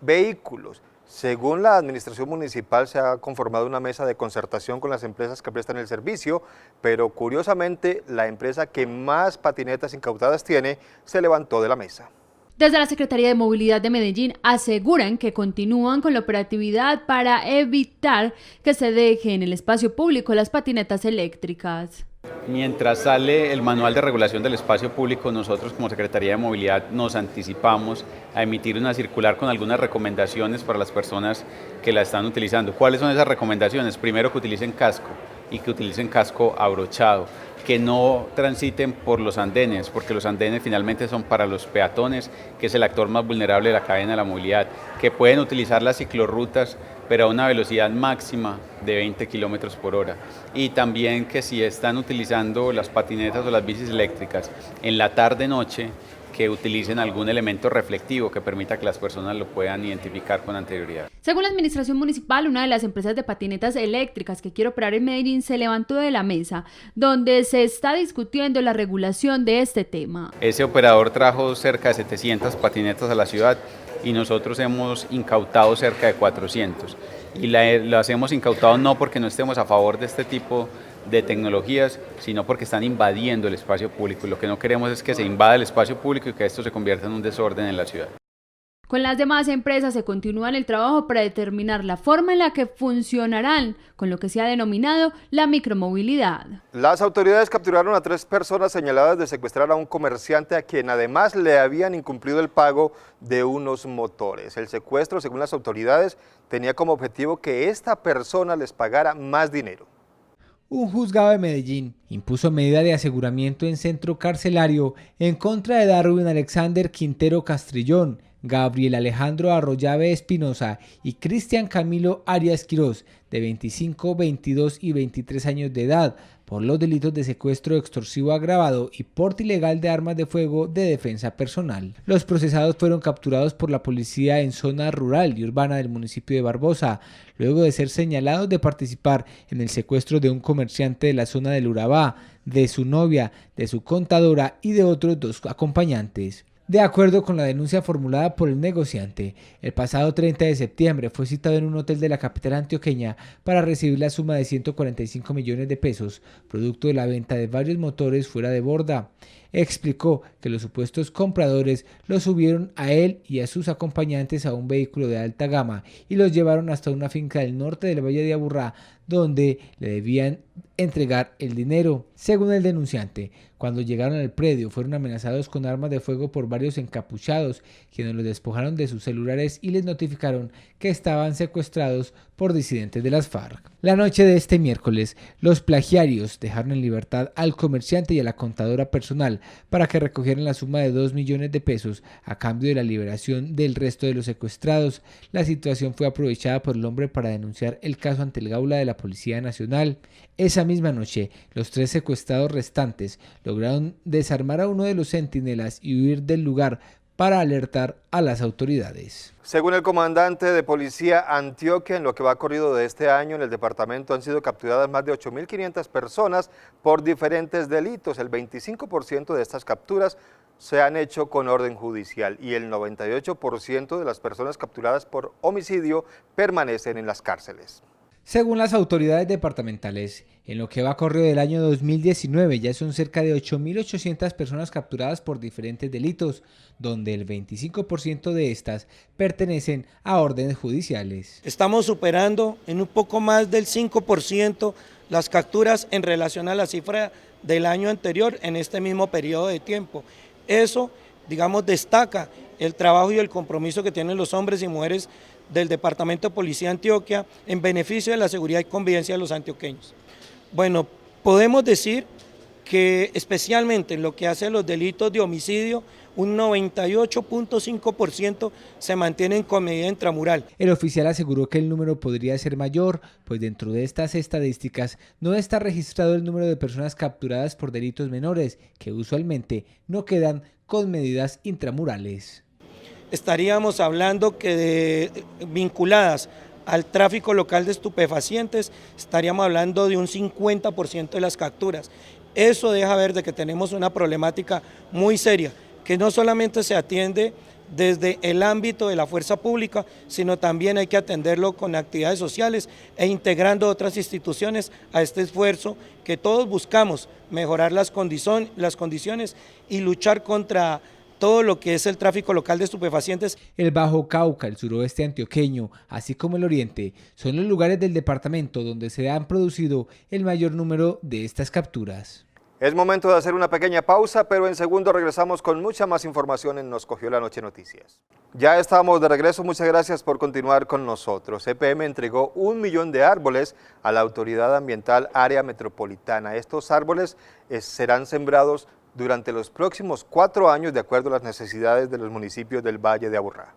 vehículos. Según la Administración Municipal, se ha conformado una mesa de concertación con las empresas que prestan el servicio, pero curiosamente la empresa que más patinetas incautadas tiene se levantó de la mesa. Desde la Secretaría de Movilidad de Medellín aseguran que continúan con la operatividad para evitar que se deje en el espacio público las patinetas eléctricas. Mientras sale el manual de regulación del espacio público, nosotros como Secretaría de Movilidad nos anticipamos a emitir una circular con algunas recomendaciones para las personas que la están utilizando. ¿Cuáles son esas recomendaciones? Primero, que utilicen casco y que utilicen casco abrochado, que no transiten por los andenes, porque los andenes finalmente son para los peatones, que es el actor más vulnerable de la cadena de la movilidad, que pueden utilizar las ciclorrutas, pero a una velocidad máxima de 20 kilómetros por hora. Y también que si están utilizando las patinetas o las bicis eléctricas en la tarde-noche, que utilicen algún elemento reflectivo que permita que las personas lo puedan identificar con anterioridad. Según la Administración Municipal, una de las empresas de patinetas eléctricas que quiere operar en Medellín se levantó de la mesa, donde se está discutiendo la regulación de este tema. Ese operador trajo cerca de 700 patinetas a la ciudad y nosotros hemos incautado cerca de 400. Y las hemos incautado no porque no estemos a favor de este tipo de tecnologías, sino porque están invadiendo el espacio público. Y lo que no queremos es que se invada el espacio público y que esto se convierta en un desorden en la ciudad. Con las demás empresas se continúa el trabajo para determinar la forma en la que funcionarán con lo que se ha denominado la micromovilidad. Las autoridades capturaron a 3 personas señaladas de secuestrar a un comerciante a quien además le habían incumplido el pago de unos motores. El secuestro, según las autoridades, tenía como objetivo que esta persona les pagara más dinero. Un juzgado de Medellín impuso medida de aseguramiento en centro carcelario en contra de Darwin Alexander Quintero Castrillón, Gabriel Alejandro Arroyave Espinosa y Cristian Camilo Arias Quirós, de 25, 22 y 23 años de edad, por los delitos de secuestro extorsivo agravado y porte ilegal de armas de fuego de defensa personal. Los procesados fueron capturados por la policía en zona rural y urbana del municipio de Barbosa, luego de ser señalados de participar en el secuestro de un comerciante de la zona del Urabá, de su novia, de su contadora y de otros 2 acompañantes. De acuerdo con la denuncia formulada por el negociante, el pasado 30 de septiembre fue citado en un hotel de la capital antioqueña para recibir la suma de 145 millones de pesos, producto de la venta de varios motores fuera de borda. Explicó que los supuestos compradores los subieron a él y a sus acompañantes a un vehículo de alta gama y los llevaron hasta una finca del norte del Valle de Aburrá, donde le debían entregar el dinero. Según el denunciante, cuando llegaron al predio fueron amenazados con armas de fuego por varios encapuchados, quienes los despojaron de sus celulares y les notificaron que estaban secuestrados por disidentes de las FARC. La noche de este miércoles, los plagiarios dejaron en libertad al comerciante y a la contadora personal para que recogieran la suma de 2 millones de pesos a cambio de la liberación del resto de los secuestrados. La situación fue aprovechada por el hombre para denunciar el caso ante el Gaula de la Policía Nacional. Esa misma noche, los 3 secuestrados restantes lograron desarmar a uno de los centinelas y huir del lugar para alertar a las autoridades. Según el comandante de Policía Antioquia, en lo que va corrido de este año en el departamento han sido capturadas más de 8.500 personas por diferentes delitos. El 25% de estas capturas se han hecho con orden judicial y el 98% de las personas capturadas por homicidio permanecen en las cárceles. Según las autoridades departamentales, en lo que va corrido del año 2019 ya son cerca de 8.800 personas capturadas por diferentes delitos, donde el 25% de estas pertenecen a órdenes judiciales. Estamos superando en un poco más del 5% las capturas en relación a la cifra del año anterior en este mismo periodo de tiempo. Eso, digamos, destaca el trabajo y el compromiso que tienen los hombres y mujeres del Departamento de Policía de Antioquia en beneficio de la seguridad y convivencia de los antioqueños. Bueno, podemos decir que especialmente en lo que hace a los delitos de homicidio, un 98.5% se mantienen con medida intramural. El oficial aseguró que el número podría ser mayor, pues dentro de estas estadísticas no está registrado el número de personas capturadas por delitos menores, que usualmente no quedan con medidas intramurales. Estaríamos hablando que vinculadas al tráfico local de estupefacientes, estaríamos hablando de un 50% de las capturas. Eso deja ver de que tenemos una problemática muy seria, que no solamente se atiende desde el ámbito de la fuerza pública, sino también hay que atenderlo con actividades sociales e integrando otras instituciones a este esfuerzo que todos buscamos, mejorar las condiciones y luchar contra todo lo que es el tráfico local de estupefacientes. El Bajo Cauca, el suroeste antioqueño, así como el oriente, son los lugares del departamento donde se han producido el mayor número de estas capturas. Es momento de hacer una pequeña pausa, pero en segundo regresamos con mucha más información en Nos Cogió la Noche Noticias. Ya estamos de regreso, muchas gracias por continuar con nosotros. EPM entregó 1 millón de árboles a la Autoridad Ambiental Área Metropolitana. Estos árboles serán sembrados durante los próximos 4 años de acuerdo a las necesidades de los municipios del Valle de Aburrá.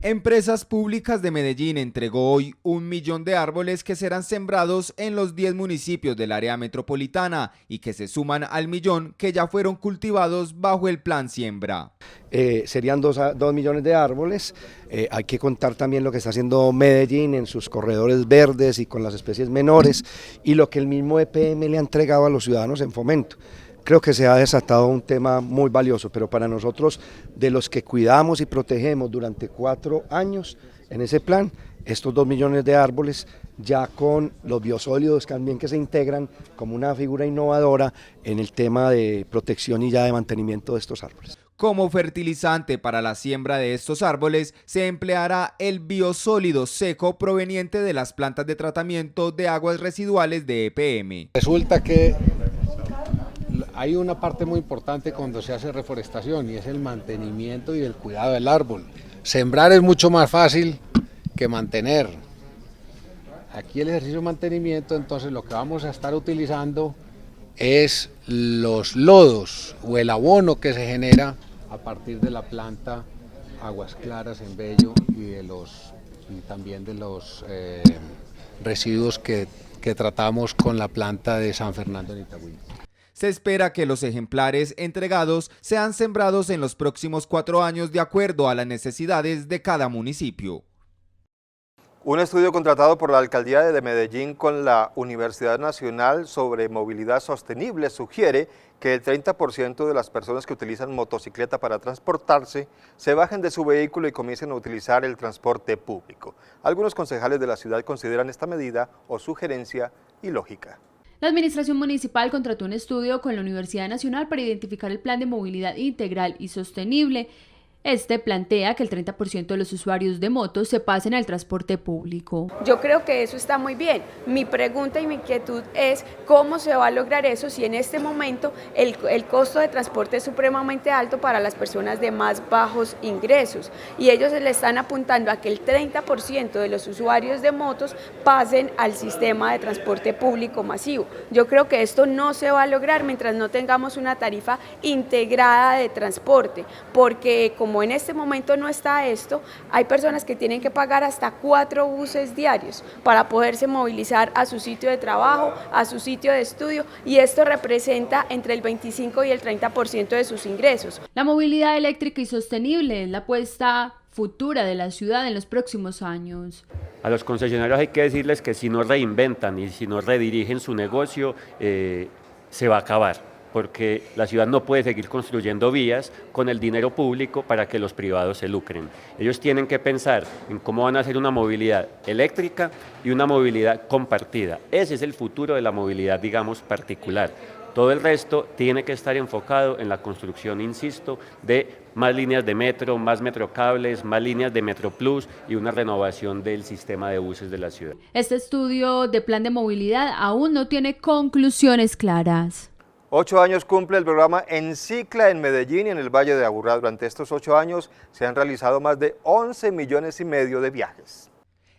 Empresas Públicas de Medellín entregó hoy 1 millón de árboles que serán sembrados en los 10 municipios del área metropolitana y que se suman al millón que ya fueron cultivados bajo el plan Siembra. Serían 2 millones de árboles. Hay que contar también lo que está haciendo Medellín en sus corredores verdes y con las especies menores y lo que el mismo EPM le ha entregado a los ciudadanos en fomento. Creo que se ha desatado un tema muy valioso, pero para nosotros, de los que cuidamos y protegemos durante 4 años en ese plan, estos 2 millones de árboles, ya con los biosólidos también que se integran como una figura innovadora en el tema de protección y ya de mantenimiento de estos árboles. Como fertilizante para la siembra de estos árboles se empleará el biosólido seco proveniente de las plantas de tratamiento de aguas residuales de EPM. Resulta que hay una parte muy importante cuando se hace reforestación y es el mantenimiento y el cuidado del árbol. Sembrar es mucho más fácil que mantener. Aquí el ejercicio de mantenimiento, entonces lo que vamos a estar utilizando es los lodos o el abono que se genera a partir de la planta Aguas Claras en Bello y también de los residuos que tratamos con la planta de San Fernando en Itagüí. Se espera que los ejemplares entregados sean sembrados en los próximos 4 años de acuerdo a las necesidades de cada municipio. Un estudio contratado por la Alcaldía de Medellín con la Universidad Nacional sobre movilidad sostenible sugiere que el 30% de las personas que utilizan motocicleta para transportarse se bajen de su vehículo y comiencen a utilizar el transporte público. Algunos concejales de la ciudad consideran esta medida o sugerencia ilógica. La Administración Municipal contrató un estudio con la Universidad Nacional para identificar el plan de movilidad integral y sostenible. Este plantea que el 30% de los usuarios de motos se pasen al transporte público. Yo creo que eso está muy bien. Mi pregunta y mi inquietud es cómo se va a lograr eso si en este momento el costo de transporte es supremamente alto para las personas de más bajos ingresos y ellos le están apuntando a que el 30% de los usuarios de motos pasen al sistema de transporte público masivo. Yo creo que esto no se va a lograr mientras no tengamos una tarifa integrada de transporte, porque como en este momento no está esto, hay personas que tienen que pagar hasta 4 buses diarios para poderse movilizar a su sitio de trabajo, a su sitio de estudio, y esto representa entre el 25 y el 30% de sus ingresos. La movilidad eléctrica y sostenible es la apuesta futura de la ciudad en los próximos años. A los concesionarios hay que decirles que si no reinventan y si no redirigen su negocio, se va a acabar. porque la ciudad no puede seguir construyendo vías con el dinero público para que los privados se lucren. Ellos tienen que pensar en cómo van a hacer una movilidad eléctrica y una movilidad compartida. Ese es el futuro de la movilidad, digamos, particular. Todo el resto tiene que estar enfocado en la construcción, insisto, de más líneas de metro, más metrocables, más líneas de Metro Plus y una renovación del sistema de buses de la ciudad. Este estudio de plan de movilidad aún no tiene conclusiones claras. 8 años cumple el programa Encicla en Medellín y en el Valle de Aburrá. Durante estos 8 años se han realizado más de 11,5 millones de viajes.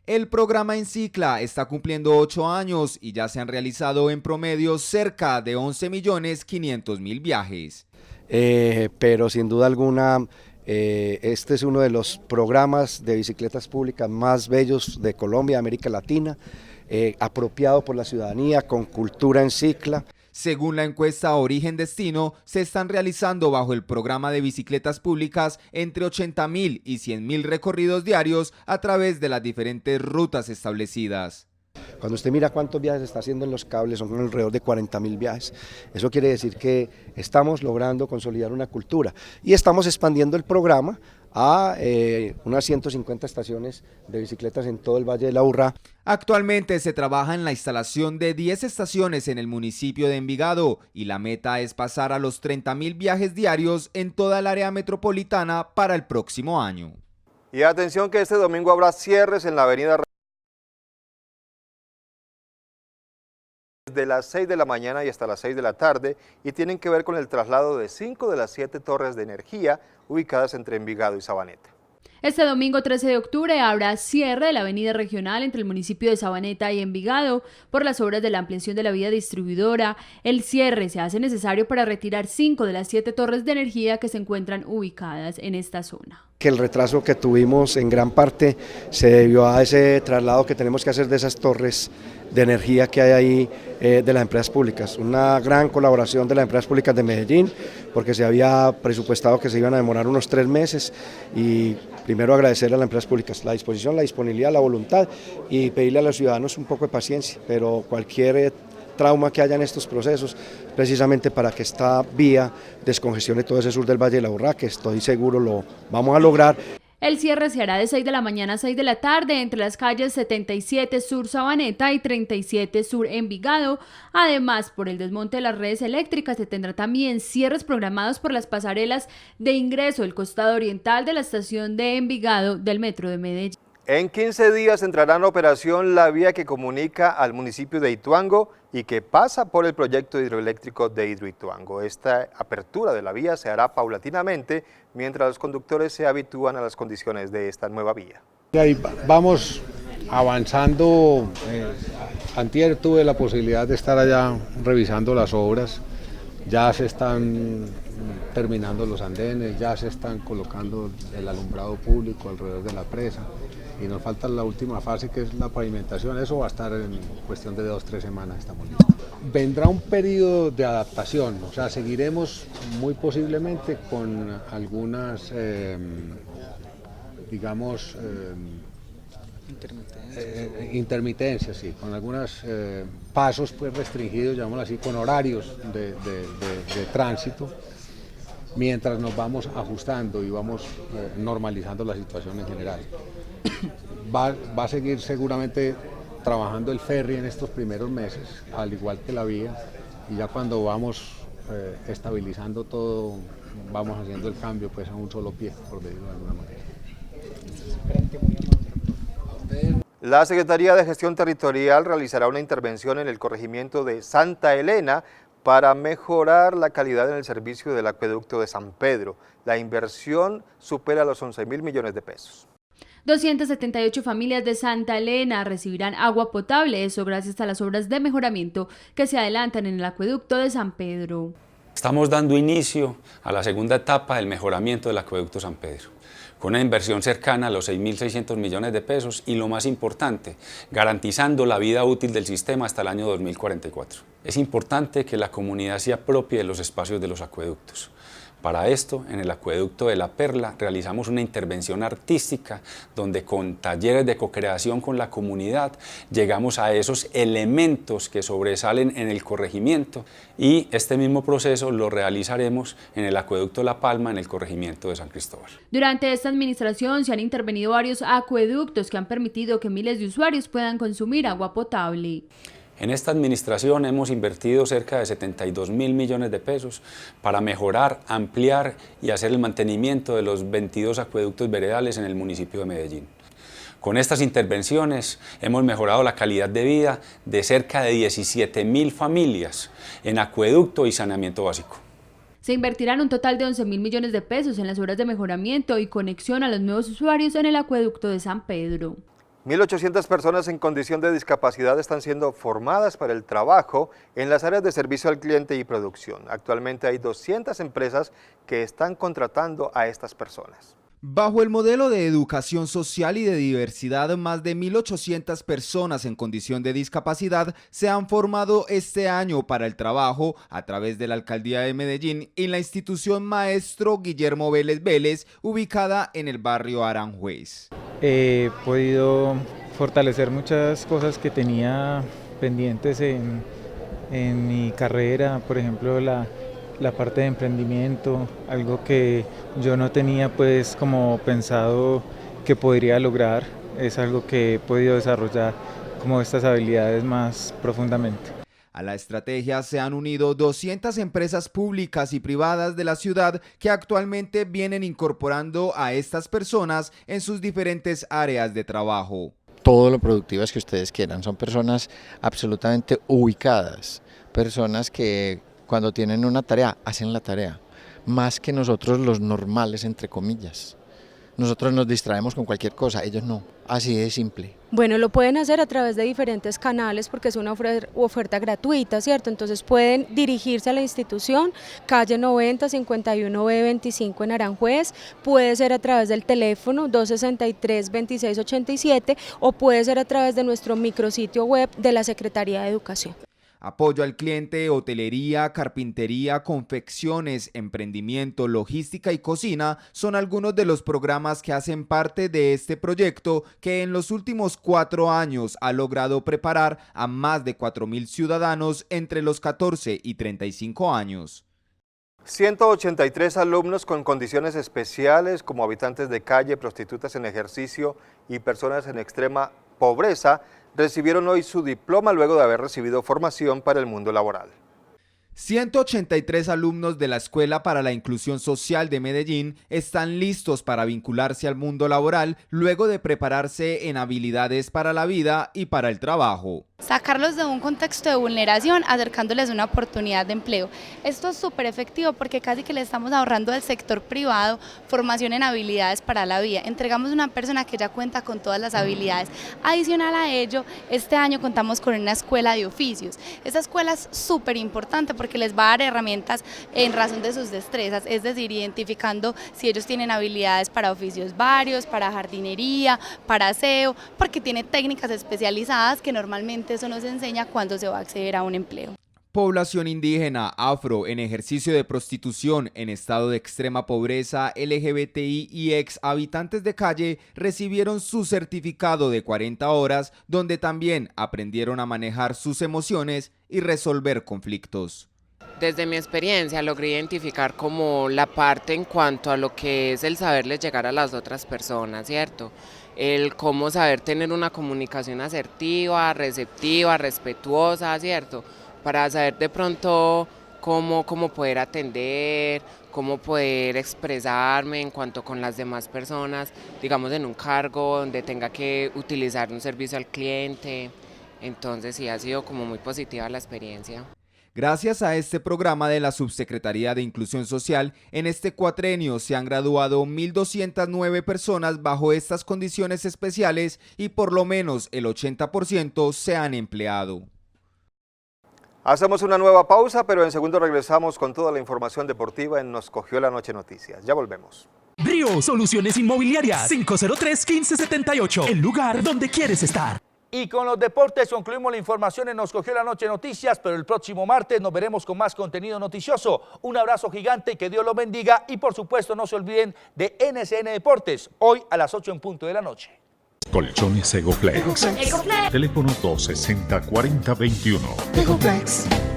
El programa Encicla está cumpliendo 8 años y ya se han realizado en promedio cerca de 11.500.000 viajes. Pero sin duda alguna, este es uno de los programas de bicicletas públicas más bellos de Colombia, América Latina, apropiado por la ciudadanía, con cultura en cicla. Según la encuesta Origen Destino, se están realizando bajo el programa de bicicletas públicas entre 80.000 y 100.000 recorridos diarios a través de las diferentes rutas establecidas. Cuando usted mira cuántos viajes está haciendo en los cables, son alrededor de 40.000 viajes. Eso quiere decir que estamos logrando consolidar una cultura y estamos expandiendo el programa a unas 150 estaciones de bicicletas en todo el Valle de Aburrá. Actualmente se trabaja en la instalación de 10 estaciones en el municipio de Envigado y la meta es pasar a los 30.000 viajes diarios en toda el área metropolitana para el próximo año. Y atención que este domingo habrá cierres en la avenida de las 6 de la mañana y hasta las 6 de la tarde y tienen que ver con el traslado de 5 de las 7 torres de energía ubicadas entre Envigado y Sabaneta. Este domingo 13 de octubre habrá cierre de la avenida regional entre el municipio de Sabaneta y Envigado por las obras de la ampliación de la vía distribuidora. El cierre se hace necesario para retirar 5 de las 7 torres de energía que se encuentran ubicadas en esta zona. Que el retraso que tuvimos en gran parte se debió a ese traslado que tenemos que hacer de esas torres de energía que hay ahí de las empresas públicas. Una gran colaboración de las empresas públicas de Medellín, porque se había presupuestado que se iban a demorar unos 3 meses y primero agradecerle a las empresas públicas la disposición, la disponibilidad, la voluntad y pedirle a los ciudadanos un poco de paciencia, pero cualquier trauma que haya en estos procesos, precisamente para que esta vía descongestione todo ese sur del Valle de Aburrá, que estoy seguro lo vamos a lograr. El cierre se hará de 6 de la mañana a 6 de la tarde entre las calles 77 Sur Sabaneta y 37 Sur Envigado. Además, por el desmonte de las redes eléctricas se tendrá también cierres programados por las pasarelas de ingreso del costado oriental de la estación de Envigado del Metro de Medellín. En 15 días entrará en operación la vía que comunica al municipio de Ituango y que pasa por el proyecto hidroeléctrico de Hidroituango. Esta apertura de la vía se hará paulatinamente mientras los conductores se habitúan a las condiciones de esta nueva vía. Ahí vamos avanzando. Antier tuve la posibilidad de estar allá revisando las obras. Ya se están terminando los andenes, ya se están colocando el alumbrado público alrededor de la presa y nos falta la última fase, que es la pavimentación. Eso va a estar en cuestión de 2 o 3 semanas, estamos listos. Vendrá un periodo de adaptación, o sea, seguiremos muy posiblemente con algunas, digamos, intermitencias, sí, con algunos pasos pues restringidos, llamémoslo así, con horarios de tránsito, mientras nos vamos ajustando y vamos normalizando la situación en general. Va a seguir seguramente trabajando el ferry en estos primeros meses, al igual que la vía, y ya cuando vamos estabilizando todo, vamos haciendo el cambio pues a un solo pie, por decirlo de alguna manera. La Secretaría de Gestión Territorial realizará una intervención en el corregimiento de Santa Elena para mejorar la calidad en el servicio del acueducto de San Pedro. La inversión supera los 11.000 millones de pesos. 278 familias de Santa Elena recibirán agua potable, eso gracias a las obras de mejoramiento que se adelantan en el acueducto de San Pedro. Estamos dando inicio a la segunda etapa del mejoramiento del acueducto San Pedro, con una inversión cercana a los 6.600 millones de pesos y, lo más importante, garantizando la vida útil del sistema hasta el año 2044. Es importante que la comunidad se apropie de los espacios de los acueductos, Para esto, en el acueducto de La Perla realizamos una intervención artística donde con talleres de co-creación con la comunidad llegamos a esos elementos que sobresalen en el corregimiento, y este mismo proceso lo realizaremos en el acueducto La Palma en el corregimiento de San Cristóbal. Durante esta administración se han intervenido varios acueductos que han permitido que miles de usuarios puedan consumir agua potable. En esta administración hemos invertido cerca de 72.000 millones de pesos para mejorar, ampliar y hacer el mantenimiento de los 22 acueductos veredales en el municipio de Medellín. Con estas intervenciones hemos mejorado la calidad de vida de cerca de 17.000 familias en acueducto y saneamiento básico. Se invertirán un total de 11.000 millones de pesos en las obras de mejoramiento y conexión a los nuevos usuarios en el acueducto de San Pedro. 1.800 personas en condición de discapacidad están siendo formadas para el trabajo en las áreas de servicio al cliente y producción. Actualmente hay 200 empresas que están contratando a estas personas. Bajo el modelo de educación social y de diversidad, más de 1.800 personas en condición de discapacidad se han formado este año para el trabajo a través de la Alcaldía de Medellín y la institución Maestro Guillermo Vélez Vélez, ubicada en el barrio Aranjuez. He podido fortalecer muchas cosas que tenía pendientes en mi carrera, por ejemplo la parte de emprendimiento, algo que yo no tenía pues como pensado que podría lograr, es algo que he podido desarrollar como estas habilidades más profundamente. A la estrategia se han unido 200 empresas públicas y privadas de la ciudad que actualmente vienen incorporando a estas personas en sus diferentes áreas de trabajo. Todo lo productivas que ustedes quieran, son personas absolutamente ubicadas, personas que cuando tienen una tarea, hacen la tarea, más que nosotros los normales, entre comillas. Nosotros nos distraemos con cualquier cosa, ellos no, así de simple. Bueno, lo pueden hacer a través de diferentes canales porque es una oferta gratuita, ¿cierto? Entonces pueden dirigirse a la institución, calle 90, 51B25 en Aranjuez, puede ser a través del teléfono 263-2687 o puede ser a través de nuestro micrositio web de la Secretaría de Educación. Apoyo al cliente, hotelería, carpintería, confecciones, emprendimiento, logística y cocina son algunos de los programas que hacen parte de este proyecto que en los últimos 4 años ha logrado preparar a más de 4.000 ciudadanos entre los 14 y 35 años. 183 alumnos con condiciones especiales como habitantes de calle, prostitutas en ejercicio y personas en extrema pobreza recibieron hoy su diploma luego de haber recibido formación para el mundo laboral. 183 alumnos de la Escuela para la Inclusión Social de Medellín están listos para vincularse al mundo laboral luego de prepararse en habilidades para la vida y para el trabajo. Sacarlos de un contexto de vulneración, acercándoles una oportunidad de empleo. Esto es súper efectivo porque casi que le estamos ahorrando al sector privado formación en habilidades para la vida. Entregamos a una persona que ya cuenta con todas las habilidades. Adicional a ello, este año contamos con una escuela de oficios. Esta escuela es súper importante porque les va a dar herramientas en razón de sus destrezas, es decir, identificando si ellos tienen habilidades para oficios varios, para jardinería, para aseo, porque tiene técnicas especializadas que normalmente eso nos enseña cuando se va a acceder a un empleo. Población indígena, afro, en ejercicio de prostitución, en estado de extrema pobreza, LGBTI y ex habitantes de calle recibieron su certificado de 40 horas, donde también aprendieron a manejar sus emociones y resolver conflictos. Desde mi experiencia logré identificar como la parte en cuanto a lo que es el saberles llegar a las otras personas, ¿cierto? El cómo saber tener una comunicación asertiva, receptiva, respetuosa, ¿cierto? Para saber de pronto cómo poder atender, cómo poder expresarme en cuanto con las demás personas, digamos en un cargo donde tenga que utilizar un servicio al cliente. Entonces sí, ha sido como muy positiva la experiencia. Gracias a este programa de la Subsecretaría de Inclusión Social, en este cuatrenio se han graduado 1.209 personas bajo estas condiciones especiales y por lo menos el 80% se han empleado. Hacemos una nueva pausa, pero en segundo regresamos con toda la información deportiva en Nos Cogió la Noche Noticias. Ya volvemos. Brio Soluciones Inmobiliarias, 503-1578, el lugar donde quieres estar. Y con los deportes concluimos la información en Nos Cogió la Noche Noticias, pero el próximo martes nos veremos con más contenido noticioso. Un abrazo gigante y que Dios los bendiga. Y por supuesto no se olviden de NCN Deportes, hoy a las 8 en punto de la noche. Colchones Egoflex. Teléfono 260-4021.